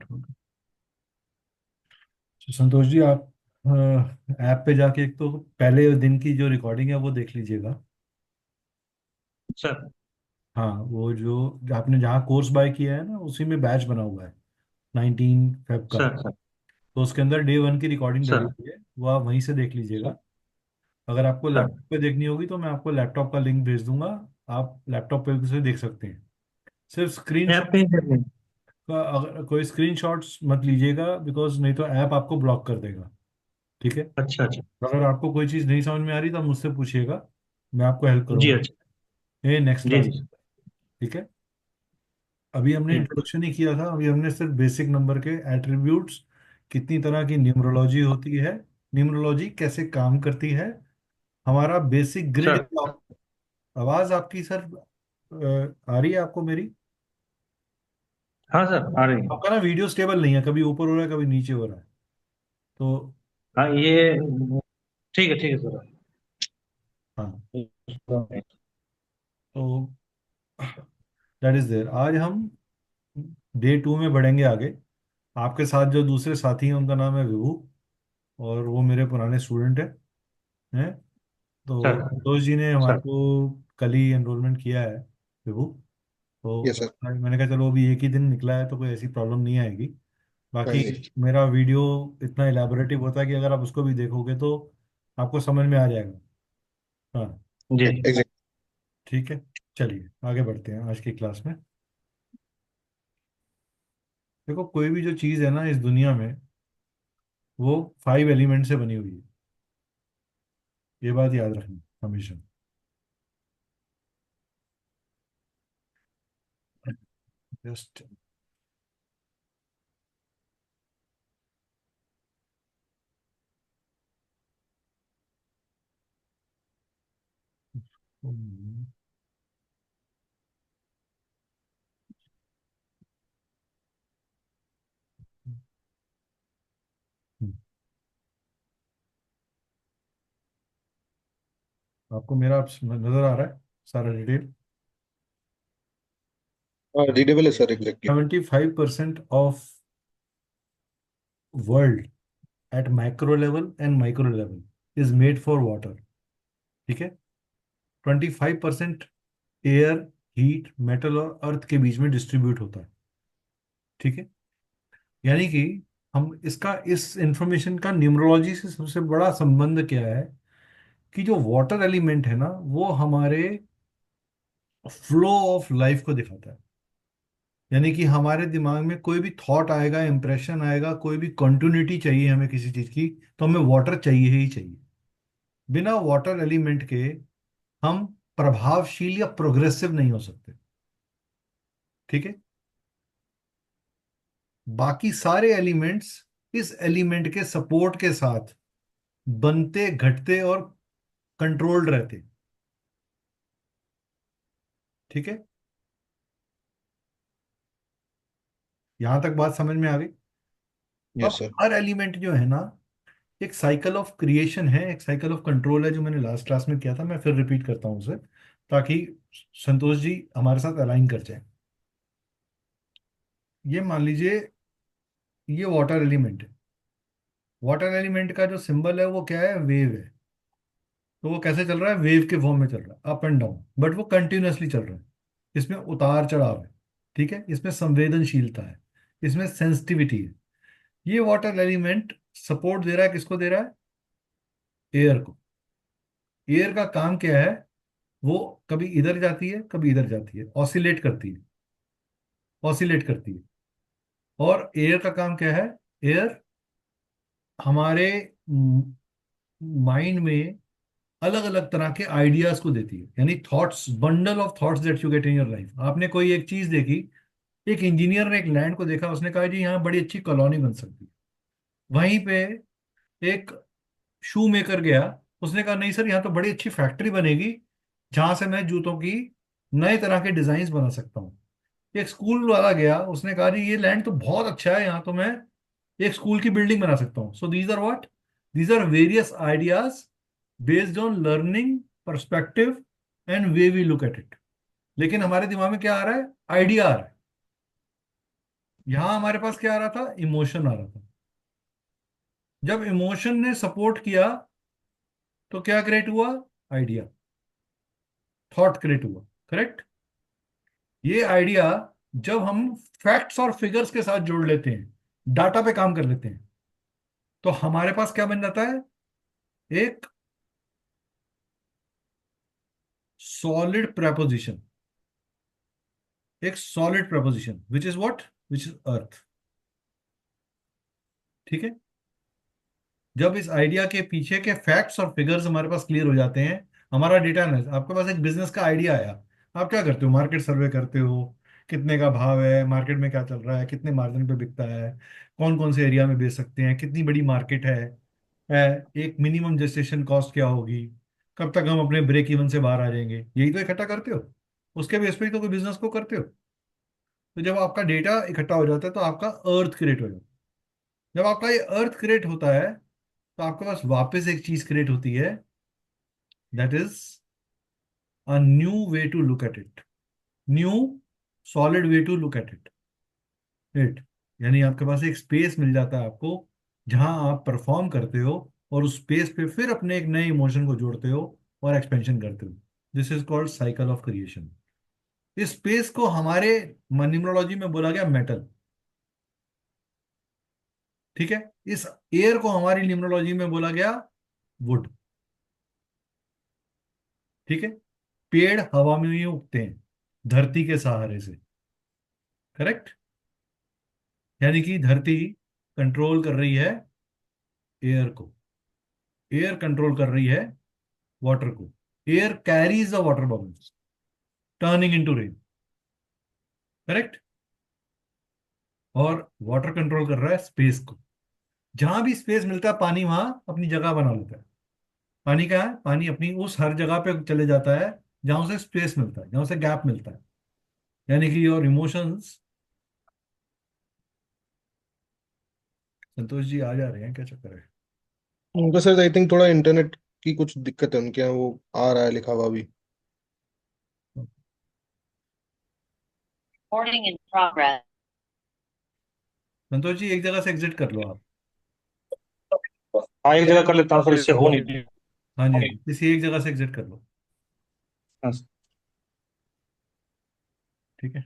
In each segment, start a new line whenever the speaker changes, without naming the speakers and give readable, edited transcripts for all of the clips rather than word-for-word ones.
तो संतोष जी, आप ऐप पे जाके एक तो पहले दिन की जो रिकॉर्डिंग है वो देख लीजिएगा।
सर।
हाँ, वो जो आपने जहाँ कोर्स बाय किया है ना, उसी में बैच बना हुआ है 19 फेब का।
सर। सर।
तो उसके अंदर डे 1 की रिकॉर्डिंग डली
सर।
हुई है, वो आप वहीं से देख लीजिएगा। अगर आपको
सर।
लैपटॉप पे देखनी होगी तो मैं आपको लैपटॉप का लिंक भेज दूंगा। आप लैपटॉप पे उसे देख सकते हैं। सिर्फ
ऐप
स्क्रीनशॉट
पे ही करनी।
का, अगर कोई स्क्रीनशॉट्स मत लीजिएगा, बिकॉज नहीं तो ऐप आपको ब्लॉक कर देगा। ठीक है।
अच्छा अच्छा।
अगर आपको कोई चीज़ नहीं समझ में आ रही तो आप मुझसे पूछिएगा, मैं आपको हेल्प
जी
करूंगा
अच्छा।
ये नेक्स्ट
जी
क्लास।
जी।
ठीक है। अभी हमने
ठीक।
इंट्रोडक्शन ही किया था, अभी हमने सिर्फ बेसिक नंबर के एट्रीब्यूट्स, कितनी तरह की न्यूमरोलॉजी होती है, न्यूमरोलॉजी कैसे काम करती है, हमारा बेसिक ग्रिड।
सर।
आवाज आपकी सर आ रही है आपको मेरी?
हाँ सर, आ रही है।
आपका ना वीडियो स्टेबल नहीं है, कभी ऊपर हो रहा है कभी नीचे हो रहा है। तो
हाँ ये ठीक है सर।
हाँ, तो दैट इज देयर। आज हम डे 2 में बढ़ेंगे आगे। आपके साथ जो दूसरे साथी हैं उनका नाम है विभू, और वो मेरे पुराने स्टूडेंट हैं। तो
सर।
संतोष जी ने हमारे
सर।
को कल ही एनरोलमेंट किया है, विभू। तो
यस सर।
मैंने कहा चलो अभी एक ही दिन निकला है तो कोई ऐसी प्रॉब्लम नहीं आएगी।
हाँ
बाकी
जी।
मेरा वीडियो इतना इलेबोरेटिव होता है कि अगर आप उसको भी देखोगे तो आपको समझ में आ जाएगा। हाँ,
जी जी।
एग्जैक्ट।
ठीक है। चलिए आगे बढ़ते हैं आज की क्लास में। देखो, कोई भी जो चीज़ है ना इस दुनिया में, वो 5 एलिमेंट से बनी हुई है। ये बात याद रखना हमेशा। जस्ट आपको मेरा नजर आ रहा है सारा डिटेल?
हाँ, रीडेबल है sir, exactly.
75% of world at micro level and micro level is made for water. ठीक है। 25% एयर, हीट, मेटल और अर्थ के बीच में डिस्ट्रीब्यूट होता है। ठीक है। यानी कि हम इसका, इस इंफॉर्मेशन का न्यूमरोलॉजी से सबसे बड़ा संबंध क्या है, कि जो वाटर एलिमेंट है ना वो हमारे फ्लो ऑफ लाइफ को दिखाता है। यानी कि हमारे दिमाग में कोई भी थॉट आएगा, इंप्रेशन आएगा, कोई भी कंटिन्यूटी चाहिए हमें किसी चीज की, तो हमें वाटर चाहिए ही चाहिए। बिना वाटर एलिमेंट के हम प्रभावशील या प्रोग्रेसिव नहीं हो सकते। ठीक है। बाकी सारे एलिमेंट्स इस एलिमेंट के सपोर्ट के साथ बनते, घटते और कंट्रोल्ड रहते। ठीक है। यहां तक बात समझ में आ गई?
यस
अब
सर।
हर एलिमेंट जो है ना, एक साइकिल ऑफ क्रिएशन है, एक साइकिल ऑफ कंट्रोल है, जो मैंने लास्ट क्लास में किया था, मैं फिर रिपीट करता हूँ उसे, ताकि संतोष जी हमारे साथ अलाइन कर जाए। ये मान लीजिए, ये वाटर एलिमेंट है। वाटर एलिमेंट का जो सिंबल है वो क्या है? वेव है। तो वो कैसे चल रहा है? वेव के फॉर्म में चल रहा है, अप एंड डाउन, बट वो कंटिन्यूअसली चल रहा है। इसमें उतार चढ़ाव है। ठीक है। इसमें संवेदनशीलता है, इसमें सेंसिटिविटी है। ये वाटर एलिमेंट सपोर्ट दे रहा है, किसको दे रहा है? एयर को। एयर का काम क्या है? वो कभी इधर जाती है कभी इधर जाती है, ऑसिलेट करती है, ऑसिलेट करती है। और एयर का काम क्या है? एयर हमारे माइंड में अलग अलग तरह के आइडियाज को देती है, यानी thoughts, bundle of thoughts that you get in your life. आपने कोई एक चीज देखी, एक इंजीनियर ने एक लैंड को देखा, उसने कहा जी यहाँ बड़ी अच्छी कॉलोनी बन सकती है। वहीं पे एक शू मेकर गया, उसने कहा नहीं सर, यहाँ तो बड़ी अच्छी फैक्ट्री बनेगी जहां से मैं जूतों की नए तरह के डिजाइन बना सकता हूँ। एक स्कूल वाला गया, उसने कहा जी ये लैंड तो बहुत अच्छा है, यहाँ तो मैं एक स्कूल की बिल्डिंग बना सकता हूँ। So these are what? These are various ideas based on learning, perspective and way we look at it. लेकिन हमारे दिमाग में क्या आ रहा है? आइडिया आ रहा है। यहां हमारे पास क्या आ रहा था, इमोशन आ रहा था। जब इमोशन ने सपोर्ट किया तो क्या क्रिएट हुआ, आइडिया, थॉट क्रिएट हुआ। करेक्ट। ये आइडिया जब हम फैक्ट्स और फिगर्स के साथ जोड़ लेते हैं, डाटा पे काम कर लेते हैं, तो हमारे पास क्या बन जाता है, एक सॉलिड प्रपोजिशन, एक solid proposition which is what, which is earth. ठीक है। जब इस आइडिया के पीछे के फैक्ट्स और फिगर्स हमारे पास क्लियर हो जाते हैं, हमारा डेटा एनालिसिस, आपके पास एक बिजनेस का आइडिया आया, आप क्या करते हो, मार्केट सर्वे करते हो, कितने का भाव है, मार्केट में क्या चल रहा है, कितने मार्जिन पे बिकता है, कौन कौन से एरिया में बेच सकते हैं, कितनी बड़ी मार्केट है, एक मिनिमम जेस्टेशन कॉस्ट क्या होगी, कब तक हम अपने ब्रेक इवन से बाहर आ जाएंगे, यही तो इकट्ठा करते हो। उसके बेस पे ही तो कोई बिजनेस को करते हो। तो जब आपका डेटा इकट्ठा हो जाता है तो आपका अर्थ क्रिएट हो जाता है। जब आपका ये अर्थ क्रिएट होता है तो आपके पास वापस एक चीज क्रिएट होती है, that is a new way to look at it, new solid way to look at it. यानी आपके पास एक स्पेस मिल जाता है आपको, जहां आप परफॉर्म करते हो, और उस स्पेस पे फिर अपने एक नए इमोशन को जोड़ते हो और एक्सपेंशन करते हो। This is called cycle of creation. इस स्पेस को हमारे न्यूमरोलॉजी में बोला गया मेटल। ठीक है। इस एयर को हमारी न्यूमरोलॉजी में बोला गया वुड। ठीक है। पेड़ हवा में ही उगते हैं, धरती के सहारे से। करेक्ट। यानी कि धरती कंट्रोल कर रही है एयर को, एयर कंट्रोल कर रही है वाटर को। Air carries the water bubbles turning into rain. Correct. और वाटर कंट्रोल कर रहा है स्पेस को। जहां भी स्पेस मिलता है पानी वहां अपनी जगह बना लेता है। पानी क्या है, पानी अपनी उस हर जगह पे चले जाता है जहां उसे स्पेस मिलता है, जहां उसे गैप मिलता है। यानी कि योर इमोशंस, संतोष जी आ जा रहे हैं, क्या चक्कर है।
उनका सर आई थिंक थोड़ा इंटरनेट की कुछ दिक्कत है उनके यहाँ, वो आ रहा है लिखा हुआ भी।
Recording in progress.
Santosh ji एक जगह से एग्जिट कर लो आप।
हाँ, एक जगह कर लेता हूँ सर, इससे हो नहीं।
हाँ जी, हाँ जी, किसी एक जगह से एग्जिट कर लो।
हाँ सर।
ठीक है।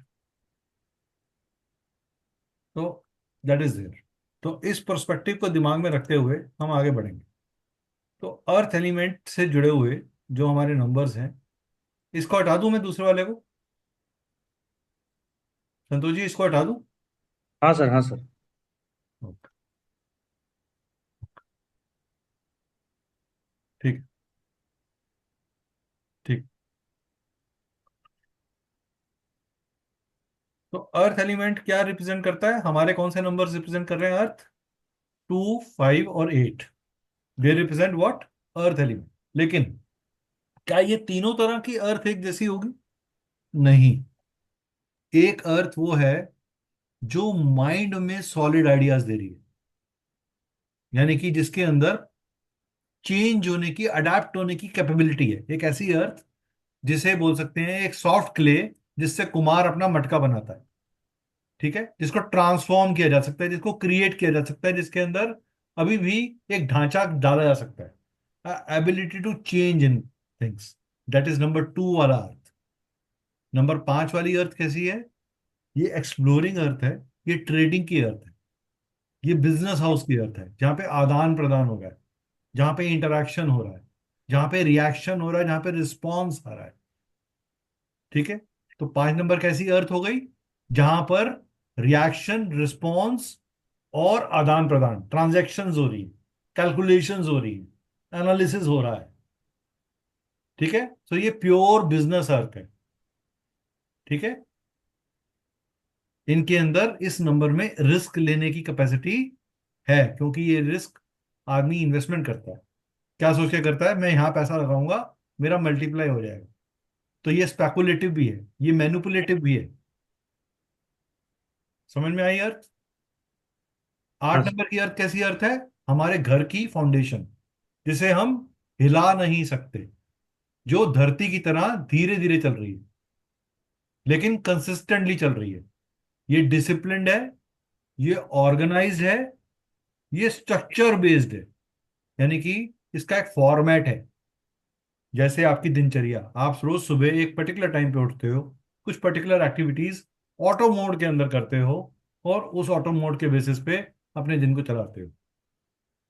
तो दैट इज देयर। तो इस पर्सपेक्टिव को दिमाग में रखते हुए हम आगे बढ़ेंगे। तो अर्थ एलिमेंट से जुड़े हुए जो हमारे नंबर्स हैं, इसको हटा दूं मैं दूसरे वाले को, संतोष जी इसको हटा दूं।
हाँ सर, हाँ सर।
ओके, ठीक। ठीक। तो अर्थ एलिमेंट क्या रिप्रेजेंट करता है, हमारे कौन से नंबर्स रिप्रेजेंट कर रहे हैं अर्थ, 2, 5 और 8। They represent what, earth element. लेकिन क्या ये तीनों तरह की अर्थ एक जैसी होगी, नहीं। एक अर्थ वो है जो माइंड में सॉलिड आइडियाज दे रही है, यानी कि जिसके अंदर चेंज होने की, अडेप्ट होने की कैपेबिलिटी है। एक ऐसी अर्थ जिसे बोल सकते हैं एक सॉफ्ट क्ले, जिससे कुम्हार अपना मटका बनाता है। ठीक है। जिसको ट्रांसफॉर्म किया जा सकता है, जिसको क्रिएट किया जा सकता है, जिसके अंदर अभी भी एक ढांचा डाला जा सकता है, ability to change in things. That is number 2 वाला अर्थ। नंबर 5 वाली अर्थ कैसी है, ये एक्सप्लोरिंग अर्थ है, ये ट्रेडिंग की अर्थ है, ये बिजनेस हाउस की अर्थ है, जहाँ पे आदान प्रदान हो रहा है, जहाँ पे इंटरेक्शन हो रहा है, जहाँ पे रिएक्शन हो रहा है, जहाँ पे रिस्पॉन्स आ रहा है। ठीक है। तो 5 नंबर कैसी अर्थ हो गई, जहां पर रिएक्शन, रिस्पॉन्स और आदान प्रदान, ट्रांजैक्शंस हो रही है, कैलकुलेशंस हो रही है, एनालिसिस हो रहा है। ठीक है। तो ये प्योर बिजनेस अर्थ है। ठीक है। इनके अंदर इस नंबर में रिस्क लेने की कैपेसिटी है, क्योंकि ये रिस्क आदमी इन्वेस्टमेंट करता है, क्या सोच के करता है, मैं यहां पैसा लगाऊंगा, मेरा मल्टीप्लाई हो जाएगा। तो ये स्पेकुलेटिव भी है, ये मैनिपुलेटिव भी है। समझ में आई अर्थ।
हाँ
आठ
सर।
नंबर की अर्थ कैसी अर्थ है, हमारे घर की फाउंडेशन, जिसे हम हिला नहीं सकते, जो धरती की तरह धीरे धीरे चल रही है लेकिन कंसिस्टेंटली चल रही है। ये डिसिप्लिन्ड है, ये ऑर्गेनाइज्ड है, ये स्ट्रक्चर बेस्ड है, यानी कि इसका एक फॉर्मेट है। जैसे आपकी दिनचर्या, आप रोज सुबह एक पर्टिकुलर टाइम पे उठते हो, कुछ पर्टिकुलर एक्टिविटीज ऑटो मोड के अंदर करते हो, और उस ऑटो मोड के बेसिस पे अपने दिन को चलाते हो,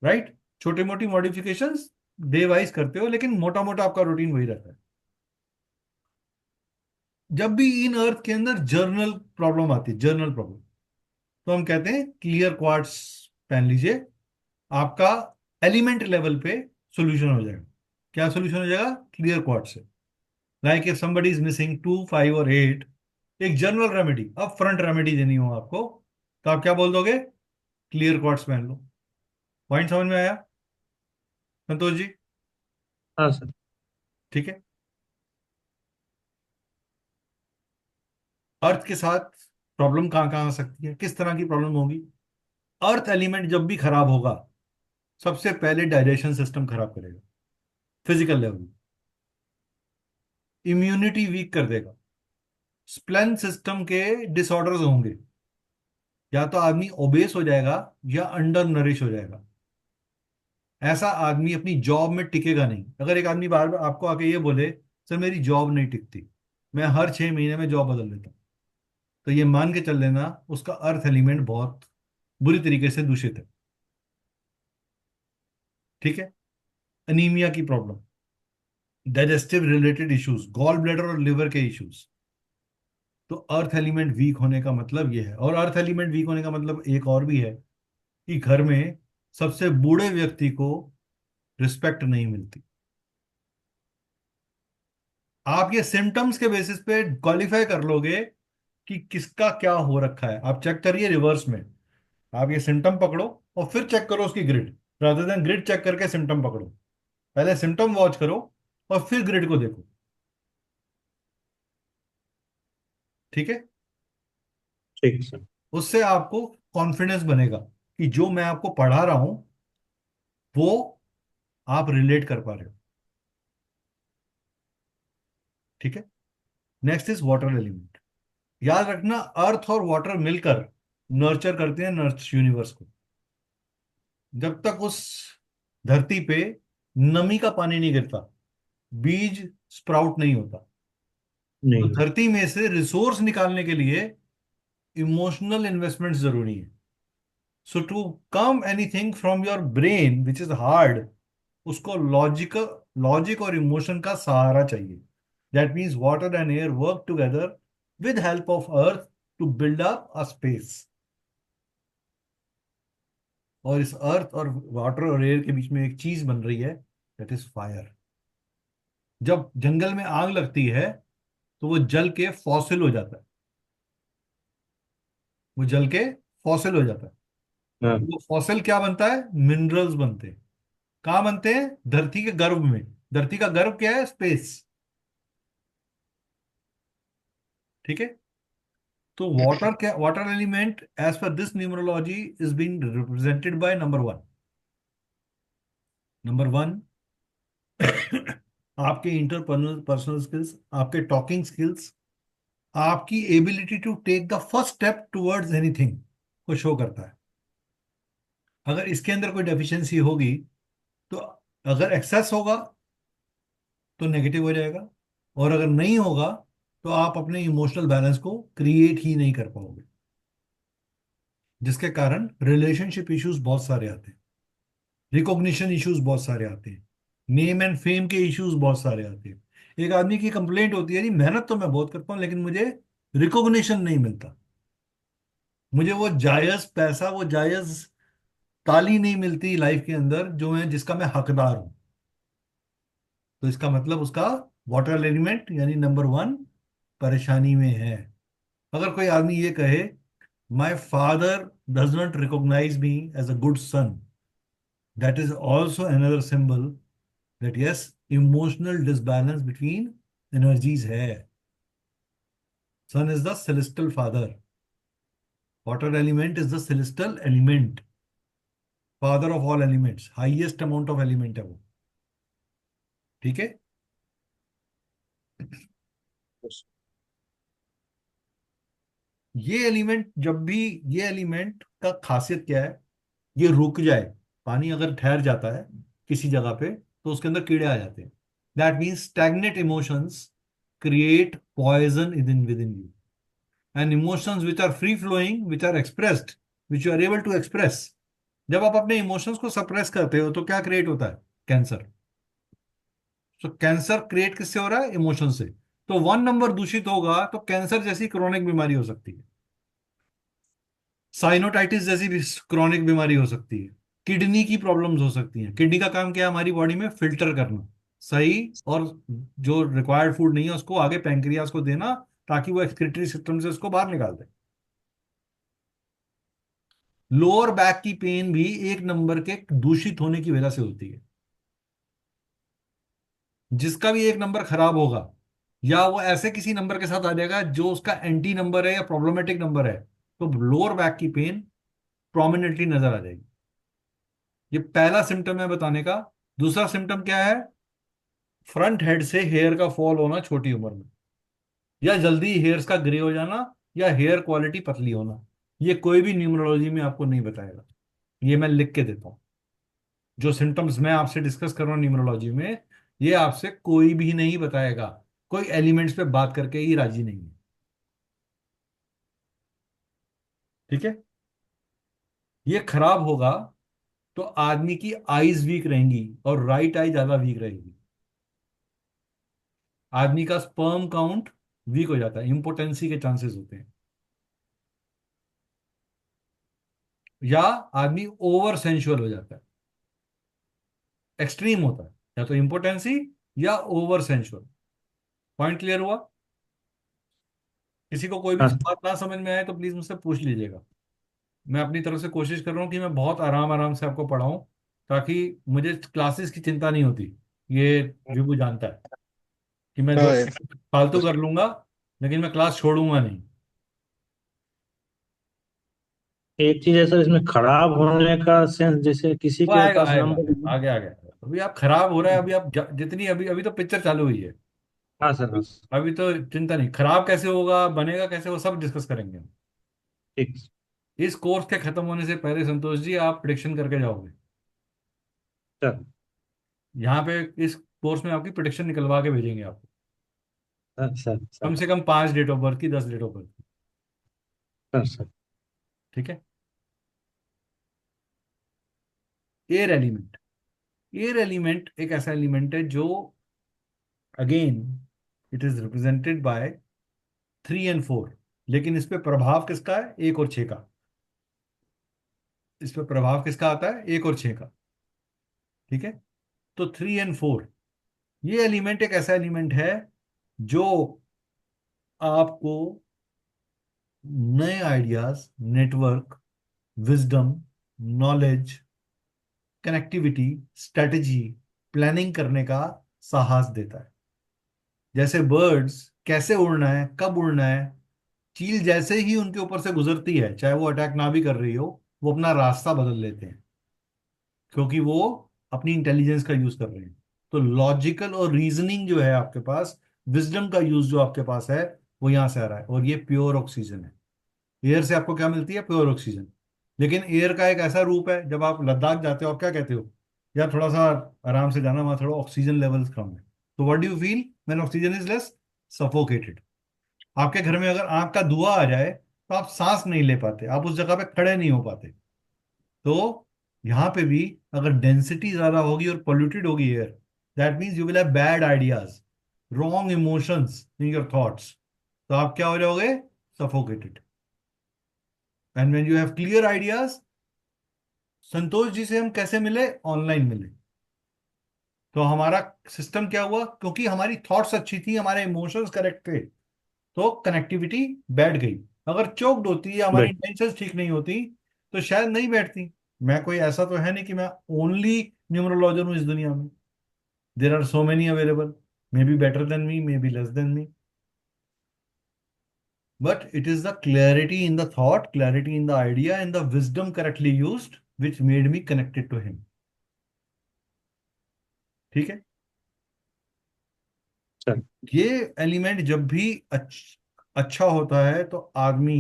राइट। छोटी मोटी मॉडिफिकेशंस डे वाइज करते हो, लेकिन मोटा मोटा आपका रूटीन वही रहता है। जब भी इन अर्थ के अंदर जर्नल प्रॉब्लम आती है, जर्नल प्रॉब्लम, तो हम कहते हैं क्लियर क्वार्ट्स पहन लीजिए, आपका एलिमेंट लेवल पे सॉल्यूशन हो जाएगा। क्या सॉल्यूशन हो जाएगा? क्लियर क्वार्ट्स से। Like if somebody is missing 2, 5 और 8, एक जनरल रेमेडी, अब फ्रंट रेमेडी देनी हो आपको, तो आप क्या बोल दोगे? क्लियर क्वार्ट्स पहन लो। पॉइंट समझ में आया संतोष जी?
हाँ सर।
ठीक है। अर्थ के साथ प्रॉब्लम कहाँ कहाँ आ सकती है, किस तरह की प्रॉब्लम होगी? अर्थ एलिमेंट जब भी खराब होगा, सबसे पहले डाइजेशन सिस्टम खराब करेगा, फिजिकल लेवल। इम्यूनिटी वीक कर देगा, स्प्लेन सिस्टम के डिसऑर्डर्स होंगे, या तो आदमी ओबेस हो जाएगा या अंडर नरिश हो जाएगा। ऐसा आदमी अपनी जॉब में टिकेगा नहीं। अगर एक आदमी बार बार आपको आके ये बोले, सर मेरी जॉब नहीं टिकती, मैं हर 6 महीने में जॉब बदल लेता हूं, तो ये मान के चल लेना उसका अर्थ एलिमेंट बहुत बुरी तरीके से दूषित है। ठीक है। अनीमिया की problem, digestive related issues, gall bladder और लिवर के इश्यूज, तो अर्थ एलिमेंट वीक होने का मतलब ये है। और अर्थ एलिमेंट वीक होने का मतलब एक और भी है, कि घर में सबसे बूढ़े व्यक्ति को रिस्पेक्ट नहीं मिलती। आप ये सिम्टम्स के बेसिस पे क्वालिफाई कर लोगे कि किसका क्या हो रखा है। आप चेक करिए रिवर्स में, आप ये सिम्टम पकड़ो और फिर चेक करो उसकी grid, rather than grid check करके सिम्टम पकड़ो। पहले सिम्टम वॉच करो और फिर ग्रिड को देखो। ठीक है।
ठीक है सर।
उससे आपको कॉन्फिडेंस बनेगा कि जो मैं आपको पढ़ा रहा हूं वो आप रिलेट कर पा रहे हो। ठीक है। Next is water element. याद रखना, अर्थ और वाटर मिलकर नर्चर करते हैं नर्च यूनिवर्स को। जब तक उस धरती पे नमी का पानी नहीं गिरता, बीज स्प्राउट नहीं होता। तो
नहीं।
धरती में से रिसोर्स निकालने के लिए इमोशनल इन्वेस्टमेंट जरूरी है। So to come anything from your brain which is hard, उसको लॉजिक और इमोशन का सहारा चाहिए। That means water and air work together with help of earth to build up a space. और इस अर्थ और वाटर और एयर के बीच में एक चीज बन रही है, दैट इज फायर। जब जंगल में आग लगती है तो वो जल के फॉसिल हो जाता है, वो जल के फॉसिल हो जाता है।
हाँ।
वो फॉसिल क्या बनता है? मिनरल्स बनते हैं। कहाँ बनते हैं? धरती के गर्भ में। धरती का गर्भ क्या है? स्पेस। ठीक है। तो वाटर क्या, water element as per this numerology is being represented by number 1। Number 1 आपके इंटरपर्सनल पर्सनल स्किल्स, आपके टॉकिंग स्किल्स, आपकी ability to take the first step towards anything को शो करता है। अगर इसके अंदर कोई डेफिशिएंसी होगी, तो अगर एक्सेस होगा तो नेगेटिव हो जाएगा, और अगर नहीं होगा तो आप अपने इमोशनल बैलेंस को क्रिएट ही नहीं कर पाओगे, जिसके कारण रिलेशनशिप इश्यूज बहुत सारे आते हैं, रिकॉग्निशन इश्यूज बहुत सारे आते हैं, नेम एंड फेम के इश्यूज बहुत सारे आते हैं। एक आदमी की कंप्लेंट होती है, जी मेहनत तो मैं बहुत करता हूं लेकिन मुझे रिकॉग्निशन नहीं मिलता, मुझे वो जायज पैसा, वो जायज ताली नहीं मिलती लाइफ के अंदर जो मैं, जिसका मैं हकदार हूं। तो इसका मतलब उसका वाटर एलिमेंट यानी नंबर 1 परेशानी में है। अगर कोई आदमी ये कहे, my father does not recognize me as a good son, that is also another symbol that yes, emotional disbalance between energies है। Son is the celestial father, water element is the celestial element, father of all elements, highest amount of element है वो। ठीक है। ये element जब भी, ये element का खासियत क्या है, ये रुक जाए, पानी अगर ठहर जाता है किसी जगह पे तो उसके अंदर कीड़े आ जाते हैं। That means stagnate emotions create poison within you, and emotions which are free flowing, which are expressed, which you are able to express, जब आप अपने इमोशंस को सप्रेस करते हो तो क्या क्रिएट होता है? कैंसर। तो कैंसर क्रिएट किससे हो रहा है? इमोशन से। तो 1 नंबर दूषित होगा तो कैंसर जैसी क्रोनिक बीमारी हो सकती है, साइनोटाइटिस जैसी भी क्रोनिक बीमारी हो सकती है, किडनी की प्रॉब्लम्स हो सकती हैं। किडनी का काम क्या है? हमारी बॉडी में फिल्टर करना सही, और जो रिक्वायर्ड फूड नहीं है उसको आगे पैंक्रियास को देना, ताकि वो एक्सक्रीटरी सिस्टम से उसको बाहर निकाल दे। लोअर बैक की पेन भी 1 नंबर के दूषित होने की वजह से होती है। जिसका भी 1 नंबर खराब होगा, या वो ऐसे किसी नंबर के साथ आ जाएगा जो उसका एंटी नंबर है या प्रॉब्लमेटिक नंबर है, तो लोअर बैक की पेन प्रोमिनेंटली नजर आ जाएगी। ये पहला सिम्टम है बताने का। दूसरा सिम्टम क्या है? फ्रंट हेड से हेयर का फॉल होना छोटी उम्र में, या जल्दी हेयर्स का ग्रे हो जाना, या हेयर क्वालिटी पतली होना। ये कोई भी न्यूमरोलॉजी में आपको नहीं बताएगा, ये मैं लिख के देता हूँ। जो सिम्टम्स मैं आपसे डिस्कस कर रहा हूँ न्यूमरोलॉजी में, ये आपसे कोई भी नहीं बताएगा। कोई एलिमेंट्स पे बात करके ही राजी नहीं है। ठीक है? ये खराब होगा तो आदमी की आईज वीक रहेंगी, और राइट आई ज्यादा वीक रहेगी। आदमी का स्पर्म काउंट वीक हो जाता है, इंपोटेंसी के चांसेस होते हैं। या आदमी ओवर सेंशुअल हो जाता है, एक्सट्रीम होता है, या तो इंपोटेंसी या ओवर सेंशुअल। पॉइंट क्लियर हुआ? किसी को कोई भी
हाँ
बात ना समझ में आए तो प्लीज मुझसे पूछ लीजिएगा। मैं अपनी तरफ से कोशिश कर रहा हूँ कि मैं बहुत आराम आराम से आपको पढ़ाऊं, ताकि मुझे क्लासेस की चिंता नहीं होती। ये विभू जानता है कि मैं जो
हाँ यार।
फालतू कर लूंगा, लेकिन मैं क्लास छोड़ूंगा नहीं।
एक चीज है सर, इसमें खराब होने का सेंस, जैसे किसी
वो
के
आएगा
पास
आएगा
नंबर।
आएगा, आगे आगे। अभी आप खराब हो रहा है, अभी आप जितनी अभी अभी तो पिक्चर चालू हुई है।
हाँ सर, हाँ सर।
अभी तो चिंता नहीं, खराब कैसे होगा, बनेगा कैसे, वो सब डिस्कस करेंगे हम।
ठीक।
इस कोर्स के खत्म होने से पहले संतोष जी आप प्रिडिक्शन करके जाओगे।
सर।
यहाँ पे इस कोर्स में आपकी प्रिडिक्शन निकलवा के भेजेंगे आपको।
सर सर
कम
सर।
से कम 5 डेट ऑफ बर्थ की, 10 डेट ऑफ बर्थ की।
Sir sir.
ठीक है? Air element. एयर एलिमेंट एक ऐसा एलिमेंट है जो, again, it is represented bye 3 और 4। लेकिन इस पे प्रभाव किसका है? 1 और 6 का। इस पे प्रभाव किसका आता है? 1 और 6 का। ठीक है? तो 3 एंड 4, ये एलिमेंट एक ऐसा एलिमेंट है जो आपको नए ideas, network, wisdom, knowledge, connectivity, strategy, planning करने का साहस देता है। जैसे बर्ड्स कैसे उड़ना है, कब उड़ना है, चील जैसे ही उनके ऊपर से गुजरती है, चाहे वो अटैक ना भी कर रही हो, वो अपना रास्ता बदल लेते हैं, क्योंकि वो अपनी इंटेलिजेंस का यूज कर रहे हैं। तो लॉजिकल और रीजनिंग जो है आपके पास, विजडम का यूज जो आपके पास है, वो यहां से आ रहा है। और ये प्योर ऑक्सीजन है। एयर से आपको क्या मिलती है? Pure oxygen. लेकिन एयर का एक ऐसा रूप है, जब आप लद्दाख जाते हो आप क्या कहते हो? यार थोड़ा सा आराम से जाना, वहां थोड़ा ऑक्सीजन लेवल्स कम है। तो what do you feel when oxygen is less? Suffocated. आपके घर में अगर आग का धुआं आ जाए तो आप सांस नहीं ले पाते, आप उस जगह पे खड़े नहीं हो पाते। तो यहाँ पे भी अगर डेंसिटी ज्यादा होगी और पोल्यूटेड होगी air, that means you will have bad ideas, wrong emotions in your thoughts. तो आप क्या हो जाओगे? Suffocated. And when you have clear ideas, Santosh ji से हम कैसे मिले? ऑनलाइन मिले। तो हमारा सिस्टम क्या हुआ? क्योंकि हमारी थॉट्स अच्छी थी, हमारे इमोशंस करेक्ट थे, तो कनेक्टिविटी बैठ गई। अगर चोक्ड होती या हमारी
बेट।
इंटेंशंस ठीक नहीं होती तो शायद नहीं बैठती। मैं कोई ऐसा तो है नहीं कि मैं ओनली न्यूमरोलॉजर हूं इस दुनिया में। There are so many available, maybe better than me, maybe less than me, but it is the clarity in the thought, clarity in the idea, and the wisdom correctly used which made me connected to him. ठीक है?
Sir.
ये element जब भी अच्छा होता है तो आदमी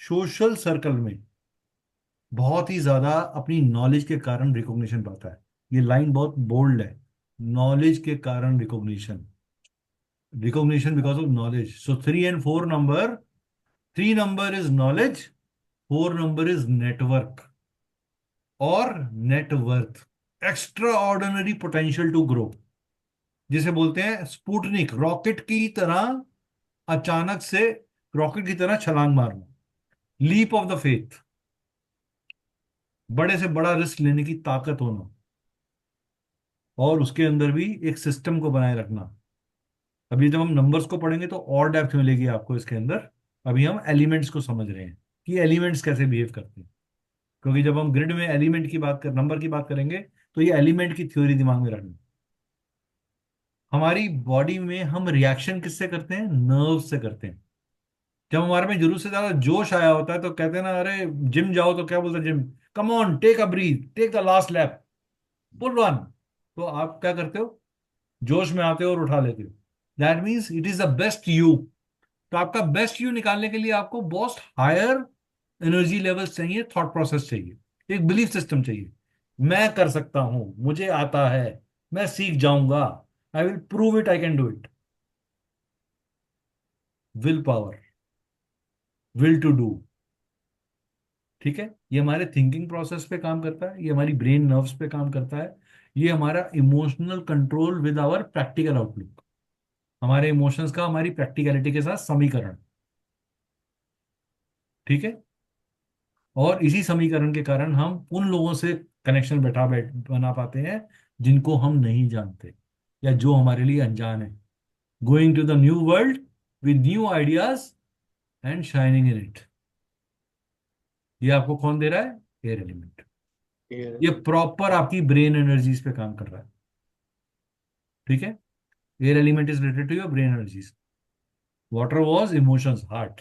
सोशल सर्कल में बहुत ही ज्यादा अपनी नॉलेज के कारण रिकॉग्निशन पाता है। ये लाइन बहुत बोल्ड है। नॉलेज के कारण recognition, recognition because of knowledge. So 3 and 4 number, 3 number is knowledge, 4 number is network और networth. Extraordinary potential to grow, जिसे बोलते हैं स्पुतनिक, रॉकेट की तरह अचानक से, रॉकेट की तरह छलांग मारना, लीप ऑफ द फेथ, बड़े से बड़ा रिस्क लेने की ताकत होना, और उसके अंदर भी एक सिस्टम को बनाए रखना। अभी जब हम नंबर्स को पढ़ेंगे तो और डेप्थ मिलेगी आपको इसके अंदर। अभी हम एलिमेंट्स को समझ रहे हैं कि एलिमेंट्स कैसे बिहेव करते हैं, क्योंकि जब हम ग्रिड में एलिमेंट की बात कर, नंबर की बात करेंगे, तो ये एलिमेंट की थ्योरी दिमाग में रखना। हमारी बॉडी में हम रिएक्शन किससे करते हैं? नर्व से करते हैं। जब हमारे में जरूरत से ज्यादा जोश आया होता है तो कहते हैं ना, अरे जिम जाओ, तो क्या बोलते हैं gym, come on take a breath, take the last lap, pull one. तो आप क्या करते हो? जोश में आते हो और उठा लेते हो। That means it is the best you. तो आपका बेस्ट यू निकालने के लिए आपको बहुत हायर एनर्जी लेवल्स चाहिए, थॉट प्रोसेस चाहिए, एक बिलीफ सिस्टम चाहिए। मैं कर सकता हूं, मुझे आता है, मैं सीख जाऊंगा, I will prove it, I can do it. Will power, will to do. ठीक है, ये हमारे थिंकिंग प्रोसेस पे काम करता है, ये हमारी ब्रेन नर्व्स पे काम करता है, ये हमारा emotional control with our practical outlook, हमारे इमोशंस का हमारी प्रैक्टिकलिटी के साथ समीकरण। ठीक है, और इसी समीकरण के कारण हम उन लोगों से कनेक्शन बैठ बना पाते हैं जिनको हम नहीं जानते, या जो हमारे लिए अनजान है। Going to the new world with new ideas and shining in it. ये आपको कौन दे रहा है? Air element. ये
ये
प्रॉपर आपकी ब्रेन एनर्जीज पे काम कर रहा है। ठीक है, air element is related to your brain energies, water was emotions, heart,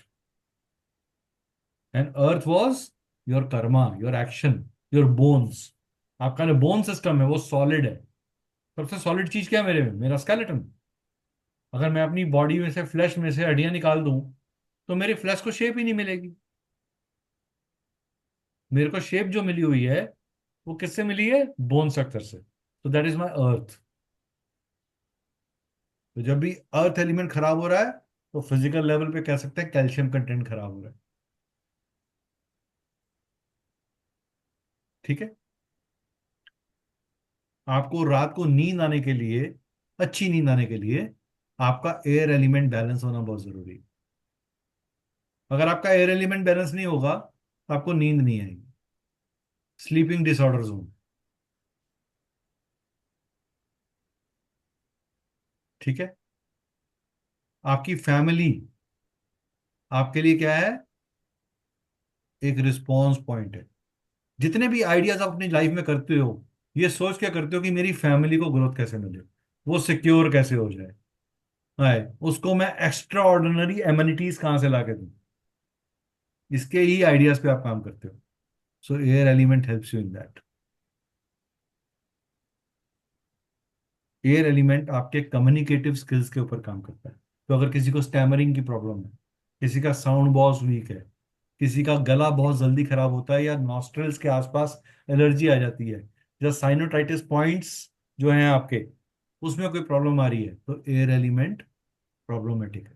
and earth was your karma, your action, your bones. आपका जो बोन सिस्टम है वो सॉलिड है। सबसे सॉलिड चीज क्या है मेरे में? मेरा स्केलेटन। अगर मैं अपनी बॉडी में से, फ्लैश में से हड्डियां निकाल दूं, तो मेरे फ्लैश को शेप ही नहीं मिलेगी। मेरे को शेप जो मिली हुई है वो किससे मिली है? बोन स्ट्रक्चर से। तो दैट इज माई अर्थ। तो जब भी अर्थ एलिमेंट खराब हो रहा है, तो फिजिकल लेवल पे कह सकते हैं कैल्शियम कंटेंट खराब हो रहा है। ठीक है, आपको रात को नींद आने के लिए, अच्छी नींद आने के लिए, आपका एयर एलिमेंट बैलेंस होना बहुत जरूरी है। अगर आपका एयर एलिमेंट बैलेंस नहीं होगा तो आपको नींद नहीं आएगी। स्लीपिंग डिसऑर्डर्स होंगे। ठीक है, आपकी फैमिली आपके लिए क्या है? एक रिस्पॉन्स पॉइंट है। जितने भी आइडियाज आप अपनी लाइफ में करते हो, ये सोच के करते हो कि मेरी फैमिली को ग्रोथ कैसे मिले, वो सिक्योर कैसे हो जाए, है उसको मैं एक्स्ट्रा ऑर्डिनरी एमिनिटीज कहाँ से ला के दूं। इसके ही आइडियाज पे आप काम करते हो। सो air element helps you in that. Air element आपके कम्युनिकेटिव स्किल्स के ऊपर काम करता है। तो अगर किसी को स्टैमरिंग की प्रॉब्लम है, किसी का साउंड बहुत वीक है, किसी का गला बहुत जल्दी खराब होता है, या नॉस्ट्रल्स के आसपास एलर्जी आ जाती है, या साइनोटाइटिस पॉइंट्स जो हैं आपके, उसमें कोई प्रॉब्लम आ रही है, तो एयर एलिमेंट प्रॉब्लमेटिक है।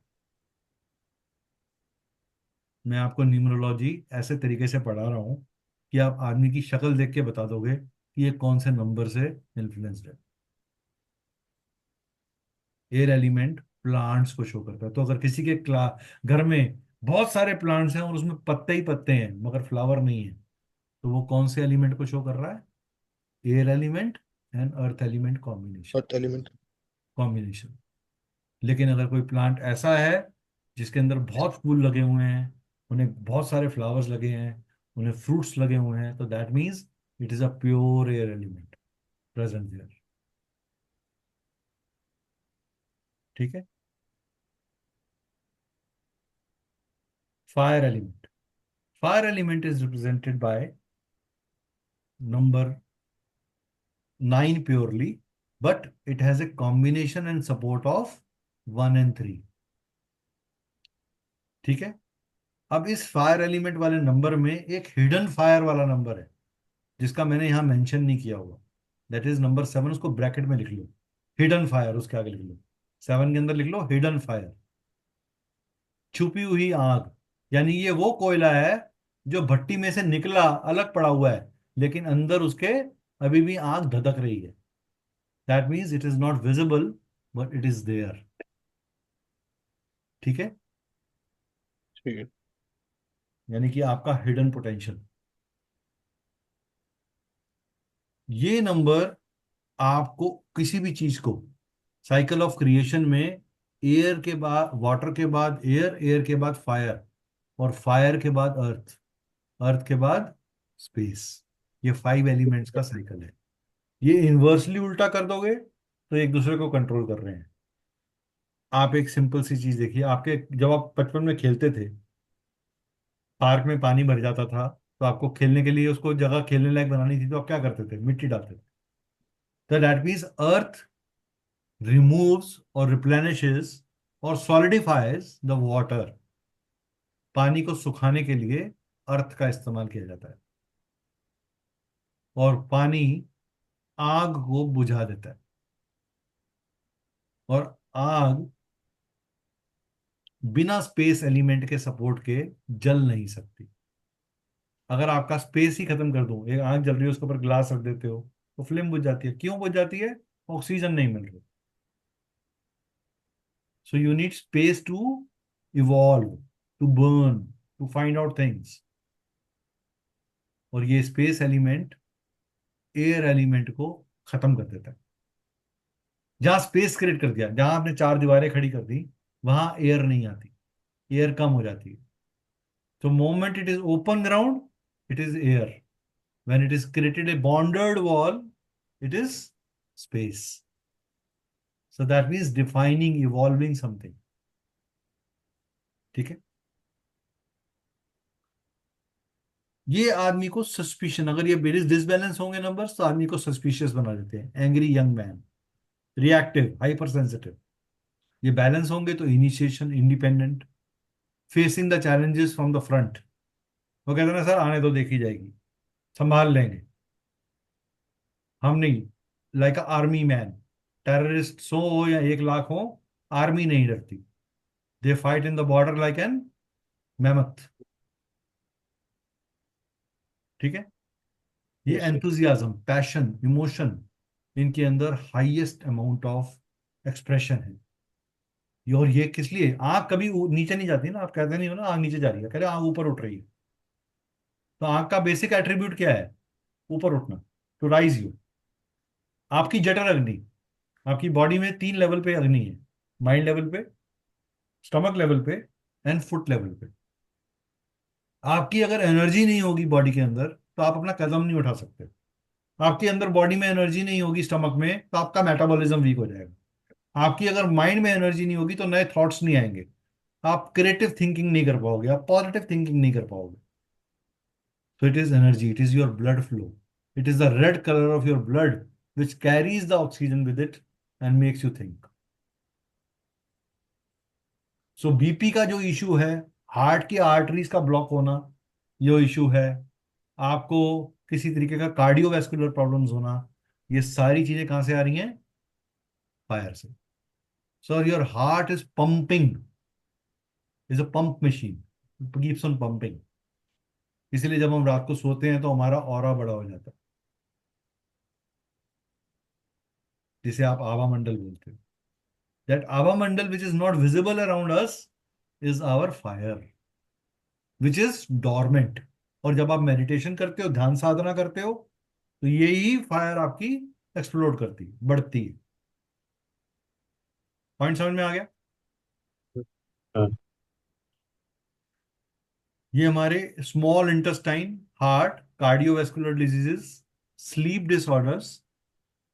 मैं आपको न्यूमरोलॉजी ऐसे तरीके से पढ़ा रहा हूँ कि आप आदमी की शक्ल देख के बता दोगे कि ये कौन से नंबर से इन्फ्लुएंस्ड है। एयर एलिमेंट प्लांट्स को शो करता है। तो अगर किसी के घर में बहुत सारे प्लांट्स हैं और उसमें पत्ते ही पत्ते हैं मगर फ्लावर नहीं है, तो वो कौन से एलिमेंट को शो कर रहा है? Air element and earth element combination.
Earth element.
Combination. लेकिन अगर कोई प्लांट ऐसा है जिसके अंदर बहुत फूल लगे हुए हैं, उन्हें बहुत सारे फ्लावर्स लगे हैं, उन्हें फ्रूट्स लगे हुए हैं, तो that means it is a pure air element present there. ठीक है, fire element. Fire element is represented by number 9 purely, but it has a combination and support of 1 and 3. ठीक है। अब इस फायर एलिमेंट वाले नंबर में एक hidden fire वाला नंबर है जिसका मैंने यहां मेंशन नहीं किया हुआ, दैट इज नंबर 7। उसको ब्रैकेट में लिख लो, हिडन फायर उसके आगे लिख लो, 7 के अंदर लिख लो हिडन फायर, छुपी हुई आग। यानी ये वो कोयला है जो भट्टी में से निकला, अलग पड़ा हुआ है, लेकिन अंदर उसके अभी भी आग धधक रही है। That means it is not visible but it is there. ठीक है।
ठीक है।
यानी कि आपका हिडन पोटेंशियल। ये नंबर आपको किसी भी चीज को साइकिल ऑफ क्रिएशन में, एयर के बाद वाटर के बाद एयर, एयर के बाद फायर, और फायर के बाद अर्थ, अर्थ के बाद स्पेस, ये 5 एलिमेंट्स का साइकिल है। ये इन्वर्सली उल्टा कर दोगे तो एक दूसरे को कंट्रोल कर रहे हैं। आप एक सिंपल सी चीज देखिए, आपके जब आप बचपन में खेलते थे, पार्क में पानी भर जाता था, तो आपको खेलने के लिए उसको जगह खेलने लायक बनानी थी, तो आप क्या करते थे? मिट्टी डालते थे। तो दैट मीन्स अर्थ रिमूव्स और रिप्लेनिशेस और सॉलिडिफाइज द वाटर। पानी को सुखाने के लिए अर्थ का इस्तेमाल किया जाता है, और पानी आग को बुझा देता है, और आग बिना स्पेस एलिमेंट के सपोर्ट के जल नहीं सकती। अगर आपका स्पेस ही खत्म कर दूं, एक आग जल रही है उसके ऊपर ग्लास रख देते हो, तो फ्लेम बुझ जाती है। क्यों बुझ जाती है? ऑक्सीजन नहीं मिल रही। So you need space to evolve, to burn, to find out things. और ये स्पेस एलिमेंट एयर एलिमेंट को खत्म कर देता है। जहां स्पेस क्रिएट कर दिया, जहां आपने 4 दीवारें खड़ी कर दी, वहां एयर नहीं आती, एयर कम हो जाती है। तो moment it is open ground, it is air. When it is created a bonded wall, it is space. So that means defining, evolving something. ठीक है। ये आदमी को सस्पिशन, अगर ये डिसबैलेंस होंगे नंबर्स, तो आदमी को सस्पिशियस बना देते हैं। Angry young man, reactive, hyper sensitive. ये बैलेंस होंगे तो initiation, independent, facing the challenges from the front. वो कहते हैं ना, सर आने दो, देखी जाएगी, संभाल लेंगे। हम नहीं, लाइक अ आर्मी मैन। टेररिस्ट 100 हो या 1 लाख हो, आर्मी नहीं डरती। They fight in the border like an mammoth. ठीक है। ये
yes sir.
Enthusiasm, passion, emotion, इनके अंदर हाईएस्ट अमाउंट ऑफ एक्सप्रेशन है। और ये किस लिए? आग कभी नीचे नहीं जाती ना, आप कहते नहीं हो ना आग नीचे जा रही है, कह रहे आग ऊपर उठ रही है। तो आग का बेसिक एट्रीब्यूट क्या है? ऊपर उठना, टू राइज यू। आपकी जठर अग्नि, आपकी बॉडी में 3 लेवल पे अग्नि है। माइंड लेवल पे, स्टमक लेवल पे, एंड फुट लेवल पे। आपकी अगर एनर्जी नहीं होगी बॉडी के अंदर, तो आप अपना कदम नहीं उठा सकते। आपके अंदर बॉडी में एनर्जी नहीं होगी, स्टमक में, तो आपका मेटाबॉलिज्म वीक हो जाएगा। आपकी अगर माइंड में एनर्जी नहीं होगी तो नए थॉट्स नहीं आएंगे, आप क्रिएटिव थिंकिंग नहीं कर पाओगे, आप पॉजिटिव थिंकिंग नहीं कर पाओगे। So it is energy, it is your blood flow. It is the red color of your blood which carries the oxygen with it and makes you think. So BP का जो issue है, heart की arteries का block होना, जो issue है, आपको किसी तरीके का कार्डियोवैस्कुलर प्रॉब्लम्स होना, ये सारी चीजें कहां से आ रही हैं? फायर से। Sir your heart is pumping, is a pump machine, keeps on pumping. इसीलिए जब हम रात को सोते हैं तो हमारा ऑरा बड़ा हो जाता है, जिसे आप आभा मंडल बोलते हो। That Ava Mandal, which is not visible around us, is our fire, which is dormant. और जब आप मेडिटेशन करते हो, ध्यान साधना करते हो, तो यही फायर आपकी एक्सप्लोड करती है, बढ़ती है। पॉइंट समझ में आ गया?
हाँ।
ये हमारे small intestine, heart, cardiovascular diseases, sleep disorders.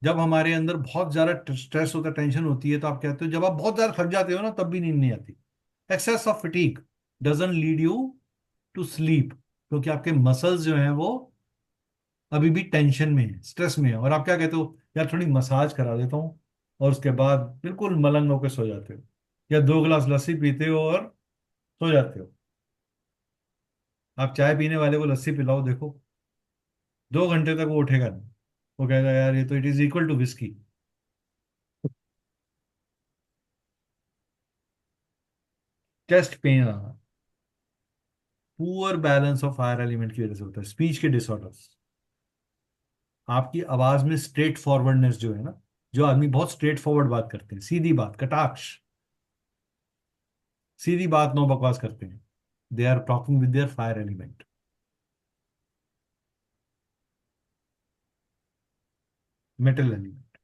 जब हमारे अंदर बहुत ज्यादा स्ट्रेस होता है, टेंशन होती है, तो आप कहते हो, जब आप बहुत ज्यादा थक जाते हो ना, तब भी नींद नहीं आती। Excess of fatigue doesn't lead you to sleep, क्योंकि आपके मसल्स जो हैं वो अभी भी टेंशन में है, स्ट्रेस में है। और आप क्या कहते हो? यार थोड़ी मसाज करा देता हूँ, और उसके बाद बिल्कुल मलंग होकर सो जाते हो, या 2 गिलास लस्सी पीते हो और सो जाते हो। आप चाय पीने वाले को लस्सी पिलाओ, देखो 2 घंटे तक वो उठेगा नहीं। वो कहेगा यार ये तो it is equal to whisky. Chest pain आना poor balance of fire element की वजह से होता है। स्पीच के डिसऑर्डर्स, आपकी आवाज में स्ट्रेट फॉरवर्डनेस जो है ना, जो आदमी बहुत स्ट्रेट फॉरवर्ड बात करते हैं, सीधी बात, कटाक्ष, सीधी बात, नो बकवास करते हैं, they are talking with their fire element. Metal element,